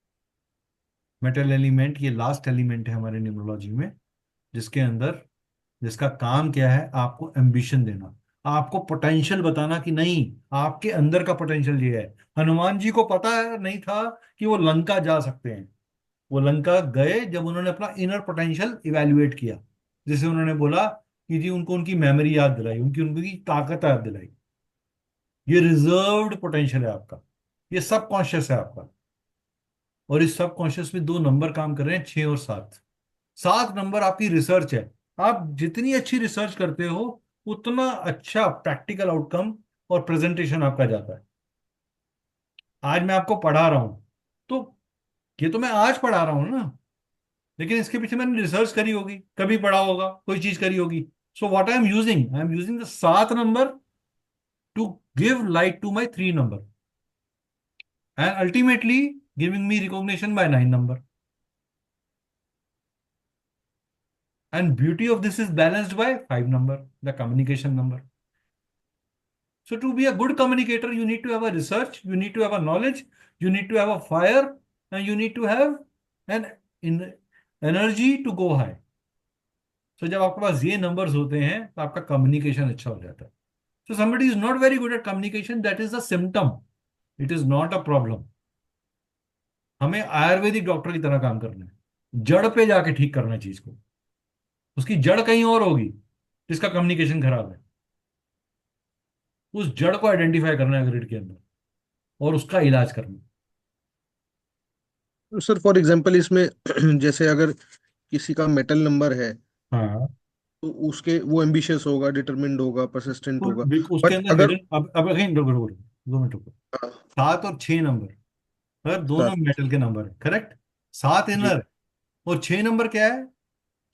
metal element ये लास्ट एलिमेंट है हमारे न्यूमरोलॉजी में, जिसके अंदर, जिसका काम क्या है, आपको एम्बिशन देना, आपको पोटेंशियल बताना कि नहीं, आपके अंदर का पोटेंशियल ये है। हनुमान जी को पता है नहीं था कि वो लंका जा सकते हैं। वो लंका गए जब उन्होंने अपना इनर पोटेंशियल इवेल्युएट किया। जैसे उन्होंने बोला कि जी उनको उनकी मेमोरी याद दिलाई, उनकी उनकी ताकत याद दिलाई। ये रिजर्व्ड पोटेंशियल है आपका, ये सब कॉन्शियस है आपका। और इस सब कॉन्शियस में 2 नंबर काम कर रहे हैं, 6 और 7। 7 नंबर आपकी रिसर्च है। आप जितनी अच्छी रिसर्च करते हो उतना अच्छा प्रैक्टिकल आउटकम और प्रेजेंटेशन आपका जाता है। आज मैं आपको पढ़ा रहा हूं, तो ये तो मैं आज पढ़ा रहा हूं ना, लेकिन इसके पीछे मैंने रिसर्च करी होगी, कभी पढ़ा होगा, कोई चीज करी होगी। So what I am using the 7 number to give light to my 3 number and ultimately giving me recognition by 9 number. And beauty of this is balanced by 5 number, the communication number. So to be a good communicator, you need to have a research, you need to have a knowledge, you need to have a fire, and you need to have an energy to go high. So जब आपके पास ये numbers होते हैं तो आपका communication अच्छा हो जाता है। So somebody is not very good at communication, that is a symptom. It is not a problem. हमें आयुर्वेदिक डॉक्टर की तरह काम करना है, जड़ पे जाके ठीक करना है चीज को। उसकी जड़ कहीं और होगी जिसका कम्युनिकेशन खराब है। उस जड़ को आइडेंटिफाई करना है ग्रिड के अंदर और उसका इलाज करना।
तो सर फॉर एग्जांपल इसमें जैसे अगर किसी का मेटल नंबर है,
हाँ,
तो उसके वो एम्बिशियस होगा, डिटरमिन्ड होगा, परसिस्टेंट होगा।
तो उसके
बट
अंदर
अगर
हिडन, अब कहीं रुको रुको रुको, 2 मिनट रुको। 7 और 6 नंबर, अगर दोनों
सात,
मेटल के नंबर है, करेक्ट। 7
जी।
इनर और 6 नंबर क्या है?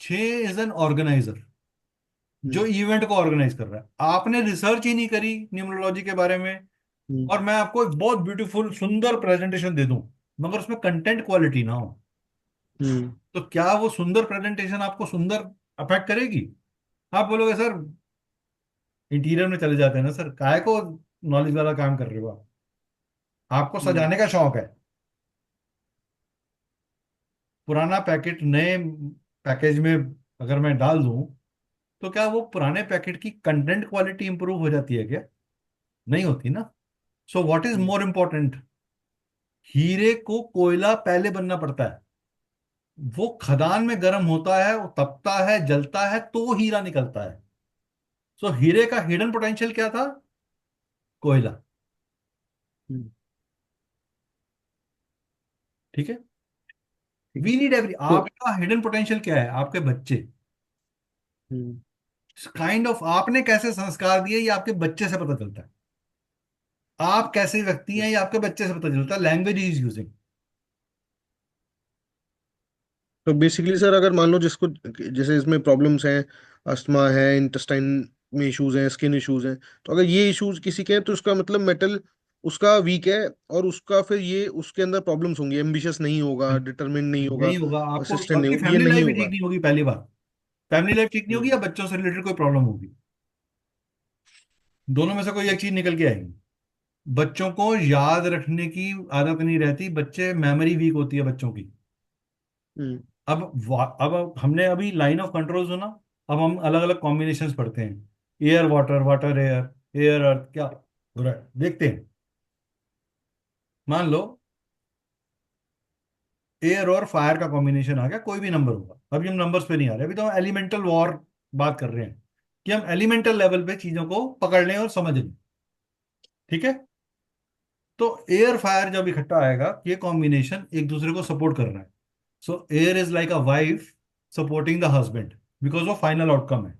6 इज एन ऑर्गेनाइजर, जो
हम्म।
इवेंट को ऑर्गेनाइज कर रहा है। आपने रिसर्च ही नहीं करी न्यूमरोलॉजी के बारे में,
हम्म।
और मैं आपको एक बहुत ब्यूटीफुल सुंदर प्रेजेंटेशन दे दूं, मगर उसमें कंटेंट क्वालिटी ना हो,
हम्म।
तो क्या वो सुंदर प्रेजेंटेशन आपको सुंदर अफेक्ट करेगी? आप बोलोगे सर, इंटीरियर में चले जाते हैं ना सर, काय को नॉलेज वाला काम कर रहे हो आप? आपको
हम्म।
सजाने का शौक है। पुराना पैकेट नए पैकेज में अगर मैं डाल दूं, तो क्या वो पुराने पैकेट की कंटेंट क्वालिटी इंप्रूव हो जाती है क्या? नहीं होती ना। So what is
hmm.
More important? हीरे को कोयला पहले बनना पड़ता है, वो खदान में गर्म होता है, वो तपता है, जलता है, तो हीरा निकलता है। सो हीरे का हिडन पोटेंशियल क्या था? कोयला।
हम्म।
ठीक है।
ठीक है।
वी नीड एवरी,
तो
आपका हिडन पोटेंशियल क्या है? आपके बच्चे।
हम्म।
काइंड ऑफ आपने कैसे संस्कार दिए ये आपके बच्चे से पता चलता है। आप कैसे व्यक्ति हैं ये आपके बच्चे से पता चलता है। Language is using.
तो बेसिकली सर अगर मान लो जिसको, जैसे इसमें प्रॉब्लम्स हैं, अस्थमा है, इंटेस्टाइन में इश्यूज हैं, स्किन इश्यूज हैं, तो अगर ये इश्यूज किसी के हैं तो उसका मतलब मेटल उसका वीक है, और उसका फिर ये उसके अंदर प्रॉब्लम्स होंगी, एम्बिशियस नहीं होगा, डिटरमिन्ड नहीं होगा,
नहीं होगा आपको,
परसिस्टेंट नहीं
आपकी
होगा, ये
फैमिली
नहीं
लाइफ भी ठीक
होगा।
नहीं होगी, पहली बात। फैमिली लाइफ ठीक नहीं होगी
हम्म।
या बच्चों से रिलेटेड कोई प्रॉब्लम होगी, दोनों में से कोई एक चीज निकल के आएगी। बच्चों को याद रखने की आदत नहीं रहती, बच्चे मेमोरी वीक होती है बच्चों की।
हम्म।
अब हमने अभी लाइन ऑफ कंट्रोल सुना। अब हम अलग अलग कॉम्बिनेशंस पढ़ते हैं, air water, water air, air earth, क्या हो रहा है देखते हैं। मान लो एयर और फायर का कॉम्बिनेशन आ गया, कोई भी नंबर होगा। अभी हम नंबर्स पे नहीं आ रहे, अभी तो हम एलिमेंटल वॉर बात कर रहे हैं, कि हम एलिमेंटल लेवल पे चीजों को पकड़ लें और समझ लें। ठीक है। तो एयर फायर जब इकट्ठा आएगा, ये कॉम्बिनेशन एक दूसरे को सपोर्ट कर रहा है। सो air is like a wife supporting the husband, because वो फाइनल आउटकम है।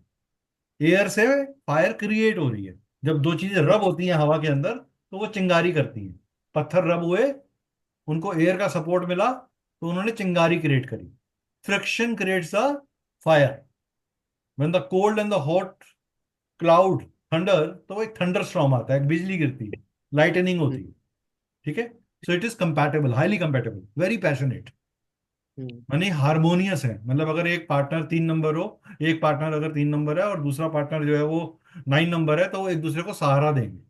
एयर से फायर क्रिएट हो रही है। जब दो चीजें रब होती हैं हवा के अंदर तो वो चिंगारी करती हैं। पत्थर रब हुए, उनको एयर का सपोर्ट मिला तो उन्होंने चिंगारी क्रिएट करी। Friction creates the fire. When the cold and the hot cloud thunder, तो वो एक थंडर स्टॉर्म आता है, एक बिजली गिरती है, लाइटनिंग होती है। ठीक है। So it is compatible, highly compatible, very passionate, मानी हारमोनियस है। मतलब अगर एक पार्टनर 3 नंबर हो, एक पार्टनर अगर 3 नंबर है और दूसरा पार्टनर जो है वो 9 नंबर है, तो वो एक दूसरे को सहारा देंगे।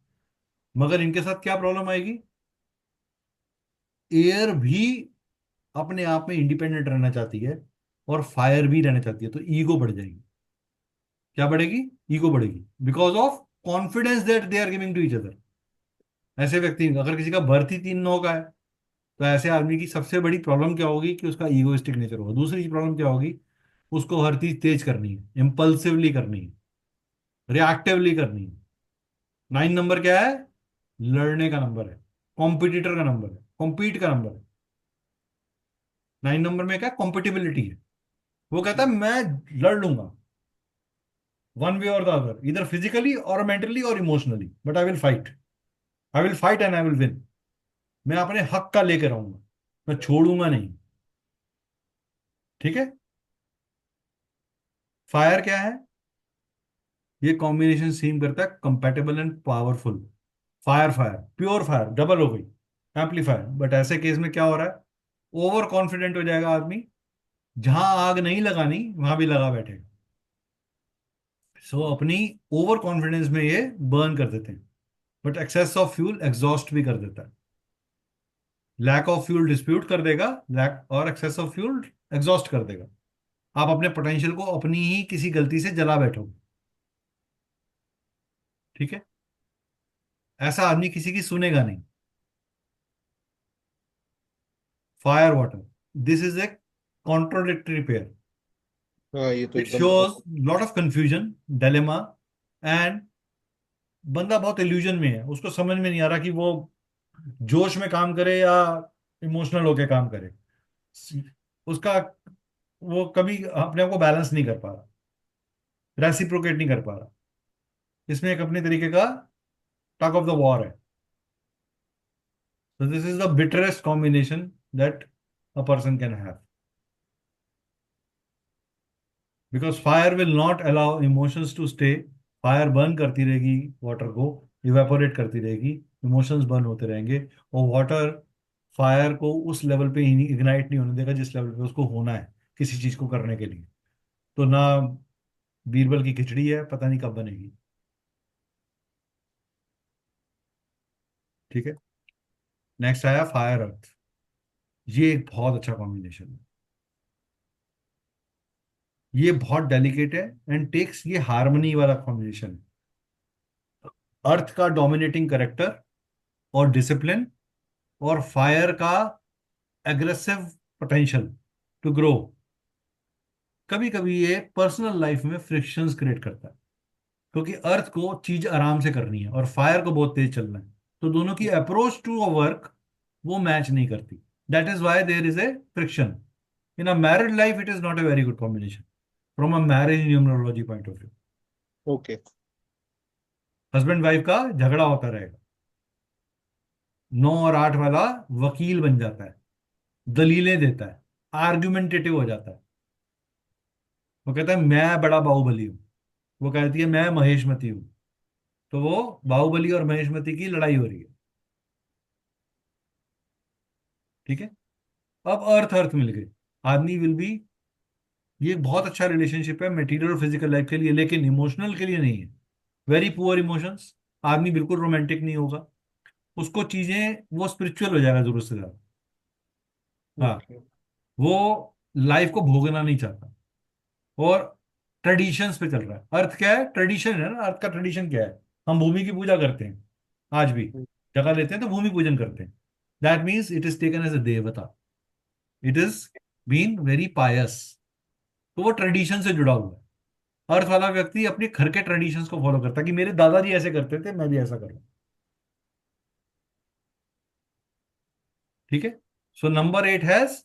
मगर इनके साथ क्या प्रॉब्लम आएगी? एयर भी अपने आप में इंडिपेंडेंट रहना चाहती है और फायर भी रहना चाहती है, तो ईगो बढ़ जाएगी। क्या बढ़ेगी? ईगो बढ़ेगी, because of confidence that they are giving to each other. ऐसे व्यक्ति, अगर किसी का बर्थ ही 3 9 का है, तो ऐसे आदमी की सबसे बड़ी प्रॉब्लम क्या होगी कि उसका ईगोइस्टिक नेचर होगा। दूसरी प्रॉब्लम क्या होगी? उसको हर चीज तेज करनी है, इम्पल्सिवली करनी है, रिएक्टिवली करनी है। 9 नंबर क्या है? लड़ने का नंबर है, कॉम्पिटिटर का नंबर है, कॉम्पीट का नंबर है। 9 नंबर में क्या? कॉम्पिटिबिलिटी है। वो कहता है मैं लड़ लूंगा, वन वे और द अदर, इधर फिजिकली और मेंटली और emotionally, but I will fight. I will fight and I will win. मैं अपने हक का लेकर आऊंगा, मैं छोड़ूंगा नहीं। ठीक है। फायर क्या है? ये कॉम्बिनेशन सीम करता है compatible and powerful. Fire, fire, pure fire double हो गई, एम्पलीफायर। बट ऐसे केस में क्या हो रहा है? ओवर कॉन्फिडेंट हो जाएगा आदमी, जहां आग नहीं लगानी वहां भी लगा बैठेगा। सो अपनी ओवर कॉन्फिडेंस में ये बर्न कर देते हैं। But excess of fuel exhaust भी कर देता है। लैक ऑफ फ्यूल डिस्प्यूट कर देगा, लैक और एक्सेस ऑफ फ्यूल एग्जॉस्ट कर देगा। आप अपने पोटेंशियल को अपनी ही किसी गलती से जला बैठोगे। ठीक है। ऐसा आदमी किसी की सुनेगा नहीं। Fire water, this is a contradictory pair.
हाँ, ये तो
इट
एकदम
shows lot of confusion, dilemma, and बंदा बहुत इल्यूजन में है, उसको समझ में नहीं आ रहा कि वो जोश में काम करे या इमोशनल होके काम करे। उसका, वो कभी अपने आप को बैलेंस नहीं कर पा रहा, रेसिप्रोकेट नहीं कर पा रहा। इसमें एक अपने तरीके का टग ऑफ द वॉर है। So this is the bitterest combination that a person can have, because fire will not allow emotions to stay. Fire burn करती रहेगी, वाटर को इवेपोरेट करती रहेगी, इमोशंस बर्न होते रहेंगे। और वाटर फायर को उस लेवल पे इग्नाइट नहीं होने देगा जिस लेवल पे उसको होना है किसी चीज को करने के लिए। तो ना बीरबल की खिचड़ी है, पता नहीं कब बनेगी। ठीक है। नेक्स्ट आया फायर अर्थ। ये एक बहुत अच्छा कॉम्बिनेशन है। ये बहुत डेलिकेट है एंड टेक्स, ये हार्मनी वाला कॉम्बिनेशन है। अर्थ का डोमिनेटिंग करेक्टर और डिसिप्लिन, और फायर का एग्रेसिव पोटेंशियल टू ग्रो। कभी कभी ये पर्सनल लाइफ में फ्रिक्शंस क्रिएट करता है, क्योंकि अर्थ को चीज आराम से करनी है और फायर को बहुत तेज चलना है। तो दोनों की अप्रोच टू अ वर्क वो मैच नहीं करती। That is why there is a friction in a married life. It is not a very good combination from a marriage numerology point of view.
Okay.
Husband wife का झगड़ा होता रहेगा, 9 और 8 वाला वकील बन जाता है, दलीलें देता है, आर्गुमेंटेटिव हो जाता है। वो कहता है मैं बड़ा बाहुबली हूँ, वो कहती है मैं महेशमती हूँ। तो वो बाहुबली और महेशमती की लड़ाई हो रही है। ठीक है। अब अर्थ अर्थ मिल गई, आदमी विल बी, ये बहुत अच्छा रिलेशनशिप है मटेरियल और फिजिकल लाइफ के लिए, लेकिन इमोशनल के लिए नहीं है। Very poor emotions. आदमी बिल्कुल रोमांटिक नहीं होगा, उसको चीजें, वो स्पिरिचुअल हो जाएगा जरूरत से ज्यादा। हाँ।
ओके।
वो लाइफ को भोगना नहीं चाहता और ट्रेडिशंस पे चल रहा है। अर्थ क्या है? ट्रेडिशन है ना। अर्थ का ट्रेडिशन क्या है? हम भूमि की पूजा करते हैं आज भी, जगह लेते हैं तो भूमि पूजन करते हैं। That means it is taken as a देवता, it is been very pious. तो वो ट्रेडिशन से जुड़ा हुआ है। अर्थ वाला व्यक्ति अपने घर के ट्रेडिशंस को फॉलो करता है कि मेरे दादाजी ऐसे करते थे, मैं भी ऐसा करूं। ठीक है। So number 8 has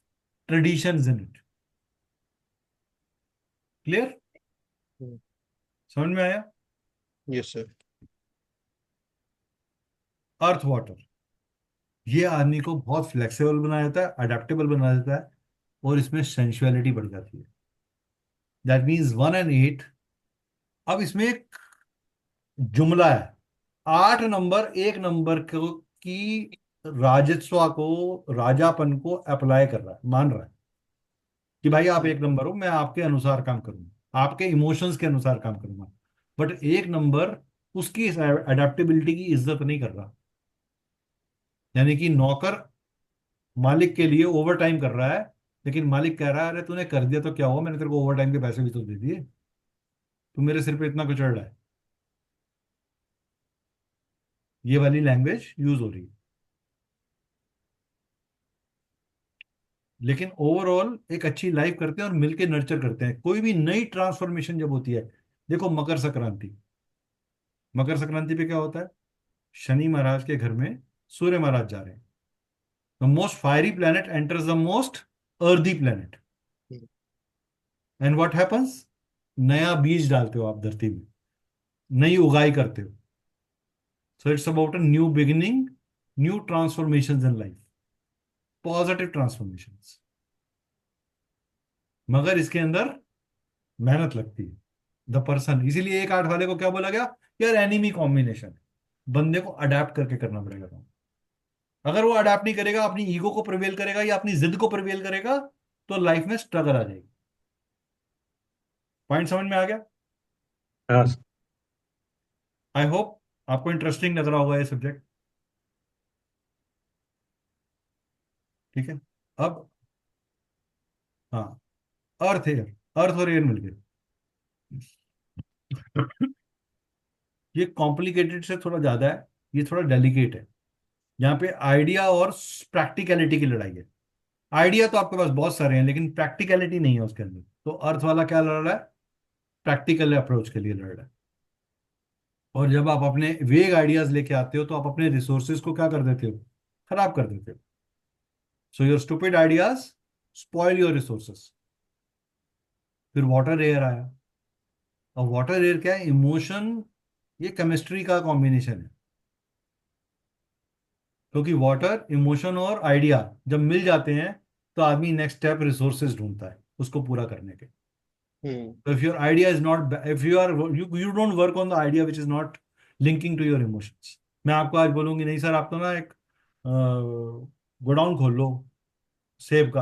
traditions in it. Clear? समझ में आया?
Yes sir.
अर्थ वाटर, ये आदमी को बहुत फ्लेक्सिबल बना देता है, अडेप्टेबल बना देता है, और इसमें सेंसुअलिटी बढ़ जाती है। That means 1 and 8। अब इसमें एक जुमला है, 8 नंबर एक नंबर को की राजस्व को, राजापन को अप्लाई कर रहा है, मान रहा है कि भाई आप एक नंबर हो, मैं आपके अनुसार काम करूंगा, आपके इमोशंस के अनुसार काम करूंगा। बट एक नंबर उसकी अडेप्टेबिलिटी की इज्जत नहीं कर रहा। यानी कि नौकर मालिक के लिए ओवर टाइम कर रहा है, लेकिन मालिक कह रहा है अरे तूने कर दिया तो क्या हुआ, मैंने तेरे को ओवर टाइम के पैसे भी तो दे दिए, तू मेरे सिर पे इतना कुचल रहा है। ये वाली लैंग्वेज यूज हो रही है। लेकिन ओवरऑल एक अच्छी लाइफ करते हैं और मिलके नर्चर करते हैं। कोई भी नई ट्रांसफॉर्मेशन जब होती है, देखो मकर संक्रांति, मकर संक्रांति पे क्या होता है? शनि महाराज के घर में सूर्य महाराज जा रहे हैं। The most fiery planet enters the most earthy planet, and what happens? नया बीज डालते हो आप धरती में, नई उगाई करते हो। So it's about a new beginning, new transformations in life, positive transformations. मगर इसके अंदर मेहनत लगती है, द पर्सन। इसीलिए 1 8 वाले को क्या बोला गया? यार एनिमी कॉम्बिनेशन, बंदे को अडेप्ट करके करना पड़ेगा काम। अगर वो अडेप्ट नहीं करेगा, अपनी ईगो को प्रिवेल करेगा या अपनी जिद को प्रिवेल करेगा, तो लाइफ में स्ट्रगल आ जाएगी। पॉइंट समझ में आ गया?
हाँ।
आई होप आपको इंटरेस्टिंग लग रहा होगा ये सब्जेक्ट। ठीक है। अब हाँ, अर्थ एयर, अर्थ और एयर मिलके ये कॉम्प्लिकेटेड से थोड़ा ज्यादा है, ये थोड़ा डेलिकेट है। यहाँ पे आइडिया और प्रैक्टिकलिटी की लड़ाई है। आइडिया तो आपके पास बहुत सारे हैं, लेकिन प्रैक्टिकलिटी नहीं है उसके अंदर। तो अर्थ वाला क्या लड़ रहा है? प्रैक्टिकल अप्रोच के लिए लड़ रहा है। और जब आप अपने वेग आइडियाज लेके आते हो, तो आप अपने रिसोर्सेज को क्या कर देते हो? खराब कर देते हो। So your stupid ideas spoil your resources. फिर वाटर एयर आया। और वाटर एयर क्या है? इमोशन, ये केमिस्ट्री का कॉम्बिनेशन है। क्योंकि वाटर, इमोशन और आइडिया जब मिल जाते हैं, तो आदमी नेक्स्ट स्टेप रिसोर्सेज ढूंढता है उसको पूरा करने के।
हम्म।
So if your idea is not, if you are, you don't work on the idea which is not linking to your emotions। मैं आपको आज बोलूंगी नहीं सर, आप तो ना एक गोडाउन खोल लो सेब का।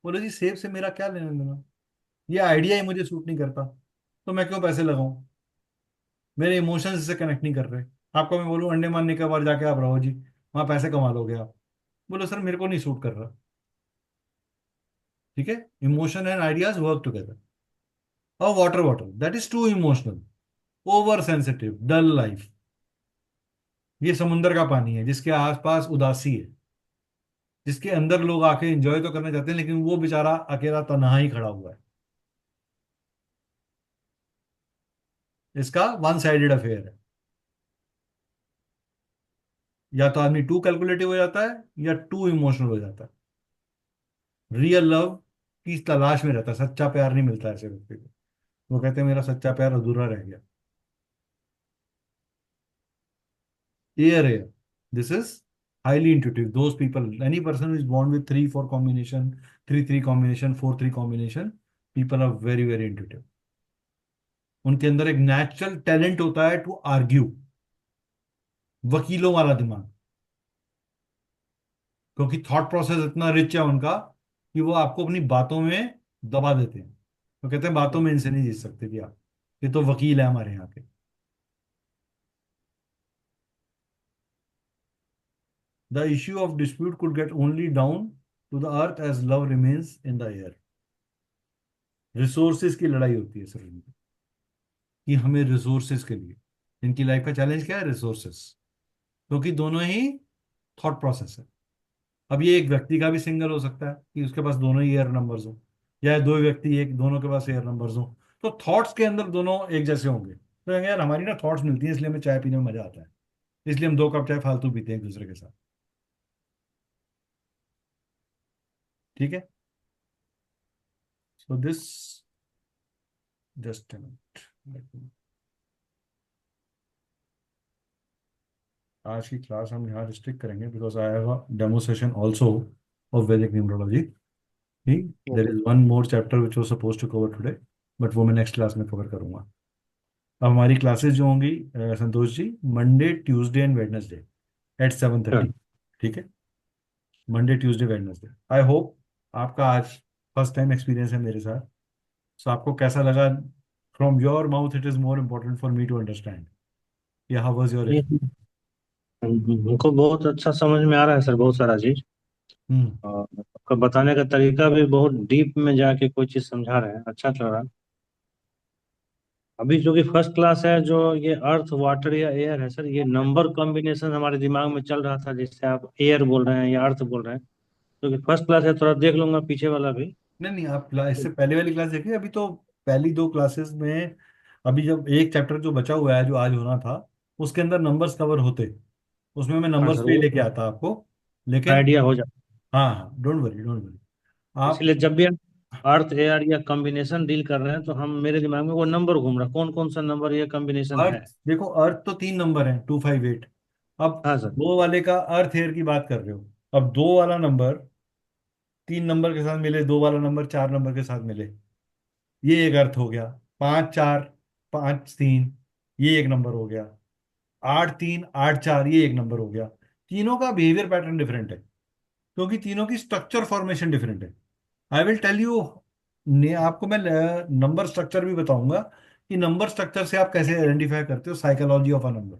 बोले जी सेब से मेरा क्या लेना देना, ये आइडिया ही मुझे सूट नहीं करता, तो मैं क्यों पैसे लगाऊं? मेरे इमोशंस से कनेक्ट नहीं कर रहे। आपको मैं बोलूं अंडमान निकोबार जाके आप रहो जी, वहां पैसे कमा लोगे आप। बोलो सर मेरे को नहीं सूट कर रहा। ठीक है, emotion and ideas work together. और water, water that is too emotional, over sensitive, dull life. ये समुंदर का पानी है जिसके आसपास उदासी है, जिसके अंदर लोग आके एंजॉय तो करना चाहते हैं, लेकिन वो बेचारा अकेला तन्हा ही खड़ा हुआ है। इसका वन साइडेड अफेयर है। या तो आदमी टू कैलकुलेटिव हो जाता है, या टू इमोशनल हो जाता है। रियल लव की तलाश में रहता है, सच्चा प्यार नहीं मिलता ऐसे व्यक्ति को। वो कहते हैं मेरा सच्चा प्यार अधूरा रह गया। Air, air, this is highly intuitive. Those people, any person who is born with 3 4 combination, 3 3 combination, 4 3 combination, people are very very intuitive। उनके अंदर एक नेचुरल टैलेंट होता है टू आर्ग्यू, वकीलों वाला दिमाग। क्योंकि थॉट प्रोसेस इतना रिच है उनका कि वो आपको अपनी बातों में दबा देते हैं। तो कहते हैं बातों में इनसे नहीं जीत सकते जी आप, ये तो वकील है हमारे यहाँ के। The issue of dispute could get only down to the earth as love remains in the air. Resources की लड़ाई होती है सर इनकी, कि हमें रिसोर्सेज के लिए, इनकी लाइफ का चैलेंज क्या है? रिसोर्सेज। क्योंकि दोनों ही थॉट प्रोसेस है। अब ये एक व्यक्ति का भी सिंगल हो सकता है कि उसके पास दोनों ही एयर नंबर्स हो, या दो व्यक्ति एक दोनों के पास एयर नंबर्स हो। तो थॉट्स के अंदर दोनों एक जैसे होंगे, तो कहेंगे यार हमारी ना थॉट्स मिलती हैं, इसलिए हमें चाय पीने में मजा आता है, इसलिए हम 2 कप चाय फालतू पीते हैं एक दूसरे के साथ। ठीक है। सो दिस, जस्ट मिनट, आज की क्लास हम यहाँ रिस्ट्रिक्ट करेंगे because I have a demo session also of Vedic numerology. There
okay.
Is one more chapter which was suppose to cover today, but वो मैं नेक्स्ट क्लास में cover करूंगा। अब हमारी क्लासेस जो होंगी Santosh ji, Monday Tuesday and Wednesday at 7:30। ठीक है, Monday Tuesday Wednesday. I hope आपका आज फर्स्ट टाइम एक्सपीरियंस है मेरे साथ, सो आपको कैसा लगा? From your mouth it is more important for me to understand. या हाउ वाज योर
ये
एक्सपीरियंस?
हमको बहुत अच्छा समझ में आ रहा है सर, बहुत सारा चीज।
हम्म।
और आपका बताने का तरीका भी बहुत डीप में जाके कोई चीज समझा रहे हैं, अच्छा चल रहा है। अभी जो कि फर्स्ट क्लास है, जो ये अर्थ वाटर या एयर है सर, ये नंबर कॉम्बिनेशन हमारे दिमाग में चल रहा था, जैसे आप एयर बोल रहे हैं या अर्थ बोल रहे हैं। जो कि फर्स्ट क्लास है, थोड़ा देख लूंगा पीछे वाला भी।
नहीं नहीं, आप इससे पहले वाली क्लास देखिए। अभी तो पहली दो क्लासेस में, अभी जब एक चैप्टर जो बचा हुआ है जो आज होना था, उसके अंदर नंबर्स कवर होते, उसमें मैं
हाँ
नंबर्स
सर,
पे ही
वो
लेके आता आपको। लेकिन
आइडिया हो जाए।
हाँ हाँ, डोंट वरी डोंट वरी। आप
इसलिए जब भी हम अर्थ एयर या कॉम्बिनेशन डील कर रहे हैं, तो हम मेरे दिमाग में वो नंबर घूम रहा है, कौन कौन सा नंबर ये कॉम्बिनेशन है।
अर्थ देखो, अर्थ तो 3 नंबर हैं, 258। अब
हाँ सर।
दो वाले का अर्थ हेयर की बात कर रहे हो। अब दो वाला नंबर 3 नंबर के साथ मिले, दो वाला नंबर 4 नंबर के साथ मिले, ये एक अर्थ हो गया। 5 4, 5 3, ये एक नंबर हो गया। 8 3 8 4, ये एक नंबर हो गया। तीनों का बिहेवियर पैटर्न डिफरेंट है, क्योंकि तीनों की स्ट्रक्चर फॉर्मेशन डिफरेंट है। आई विल टेल यू, ने आपको मैं नंबर स्ट्रक्चर भी बताऊंगा कि नंबर स्ट्रक्चर से आप कैसे आइडेंटिफाई करते हो psychology of a number.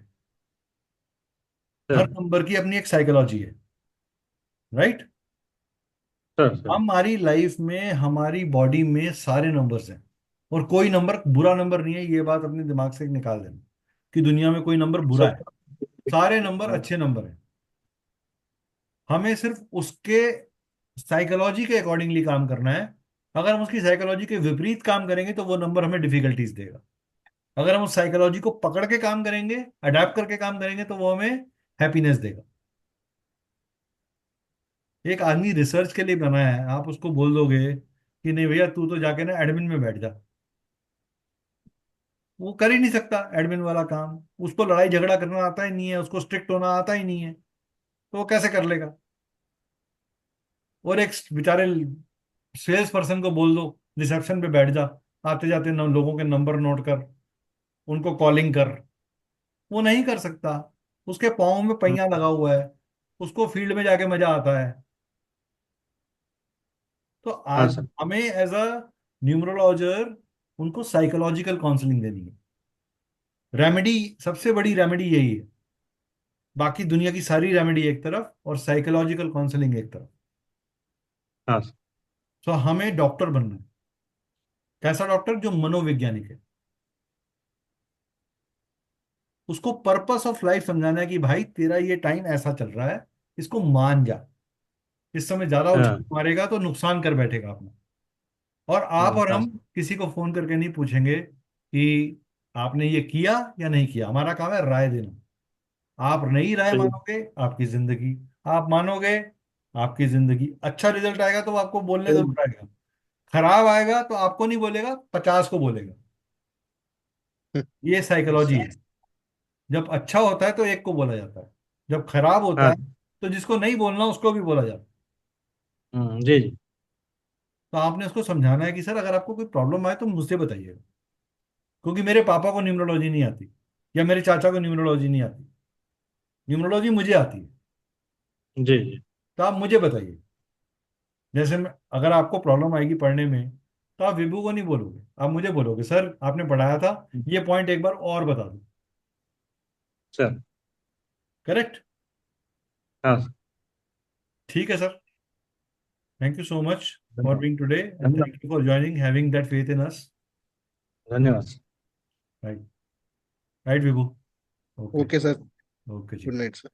Her
sir
number की अपनी एक साइकोलॉजी है, राइट?
सर सर
हमारी लाइफ में, हमारी बॉडी में सारे नंबर्स हैं, और कोई नंबर बुरा नंबर नहीं है। ये बात अपने दिमाग से निकाल देना कि दुनिया में कोई नंबर बुरा
सब।
है। सारे नंबर
हाँ
अच्छे नंबर हैं। हमें सिर्फ उसके साइकोलॉजी के अकॉर्डिंगली काम करना है। अगर हम उसकी साइकोलॉजी के विपरीत काम करेंगे तो वो नंबर हमें डिफिकल्टीज देगा। अगर हम उस साइकोलॉजी को पकड़ के काम करेंगे, अडेप्ट करके काम करेंगे, तो वो हमें हैप्पीनेस देगा। एक आदमी रिसर्च के लिए बना है, आप उसको बोल दोगे कि नहीं भैया तू तो जाके ना एडमिन में बैठ जा, वो कर ही नहीं सकता एडमिन वाला काम। उसको लड़ाई झगड़ा करना आता ही नहीं है, उसको स्ट्रिक्ट होना आता ही नहीं है, तो वो कैसे कर लेगा? और एक बेचारे सेल्स पर्सन को बोल दो रिसेप्शन पे बैठ जा, आते जाते लोगों के नंबर नोट कर, उनको कॉलिंग कर, वो नहीं कर सकता। उसके पाँव में पहिया लगा हुआ है, उसको फील्ड में जाके मजा आता है। तो
हाँ
आज
सर।
हमें एज अ न्यूमरोलॉजर उनको साइकोलॉजिकल काउंसलिंग देनी है। रेमेडी, सबसे बड़ी रेमेडी यही है। बाकी दुनिया की सारी रेमेडी एक तरफ और साइकोलॉजिकल काउंसलिंग एक तरफ।
हाँ सर।
तो हमें डॉक्टर बनना है। कैसा डॉक्टर? जो मनोवैज्ञानिक है। उसको पर्पस ऑफ लाइफ समझाना है कि भाई तेरा ये टाइम ऐसा चल रहा है, इसको मान जा। इस समय ज्यादा
हाँ
उछाल मारेगा तो नुकसान कर बैठेगा अपना। और आप
हाँ
और
हाँ
हम किसी को फोन करके नहीं पूछेंगे कि आपने ये किया या नहीं किया। हमारा काम है राय देना। आप नहीं राय
सर।
मानोगे, आपकी जिंदगी। आप मानोगे, आपकी जिंदगी। अच्छा रिजल्ट आएगा तो वो आपको बोलने जरूर आएगा, खराब आएगा तो आपको नहीं बोलेगा, 50 को बोलेगा। ये साइकोलॉजी है। जब अच्छा होता है तो एक को बोला जाता है, जब खराब होता
हाँ।
है तो जिसको नहीं बोलना उसको भी बोला जाता है।
जी जी।
तो आपने उसको समझाना है कि सर अगर आपको कोई प्रॉब्लम आए तो मुझसे बताइएगा, क्योंकि मेरे पापा को न्यूमरोलॉजी नहीं आती, या मेरे चाचा को न्यूमरोलॉजी नहीं आती। न्यूमरोलॉजी मुझे आती है,
जी जी।
तो आप मुझे बताइए। जैसे मैं, अगर आपको प्रॉब्लम आएगी पढ़ने में, तो आप विभू को नहीं बोलोगे, आप मुझे बोलोगे सर आपने पढ़ाया था, ये पॉइंट एक बार और बता दो।
सर।
करेक्ट?
हाँ सर।
ठीक है sir. Thank you so much for
धन्यवाद।
बीइंग टुडे एंड
धन्यवाद।
Thank you for joining, having that faith in us.
धन्यवाद sir.
Right, right Vibhu. Okay.
Okay sir.
Okay जी।
Good night sir.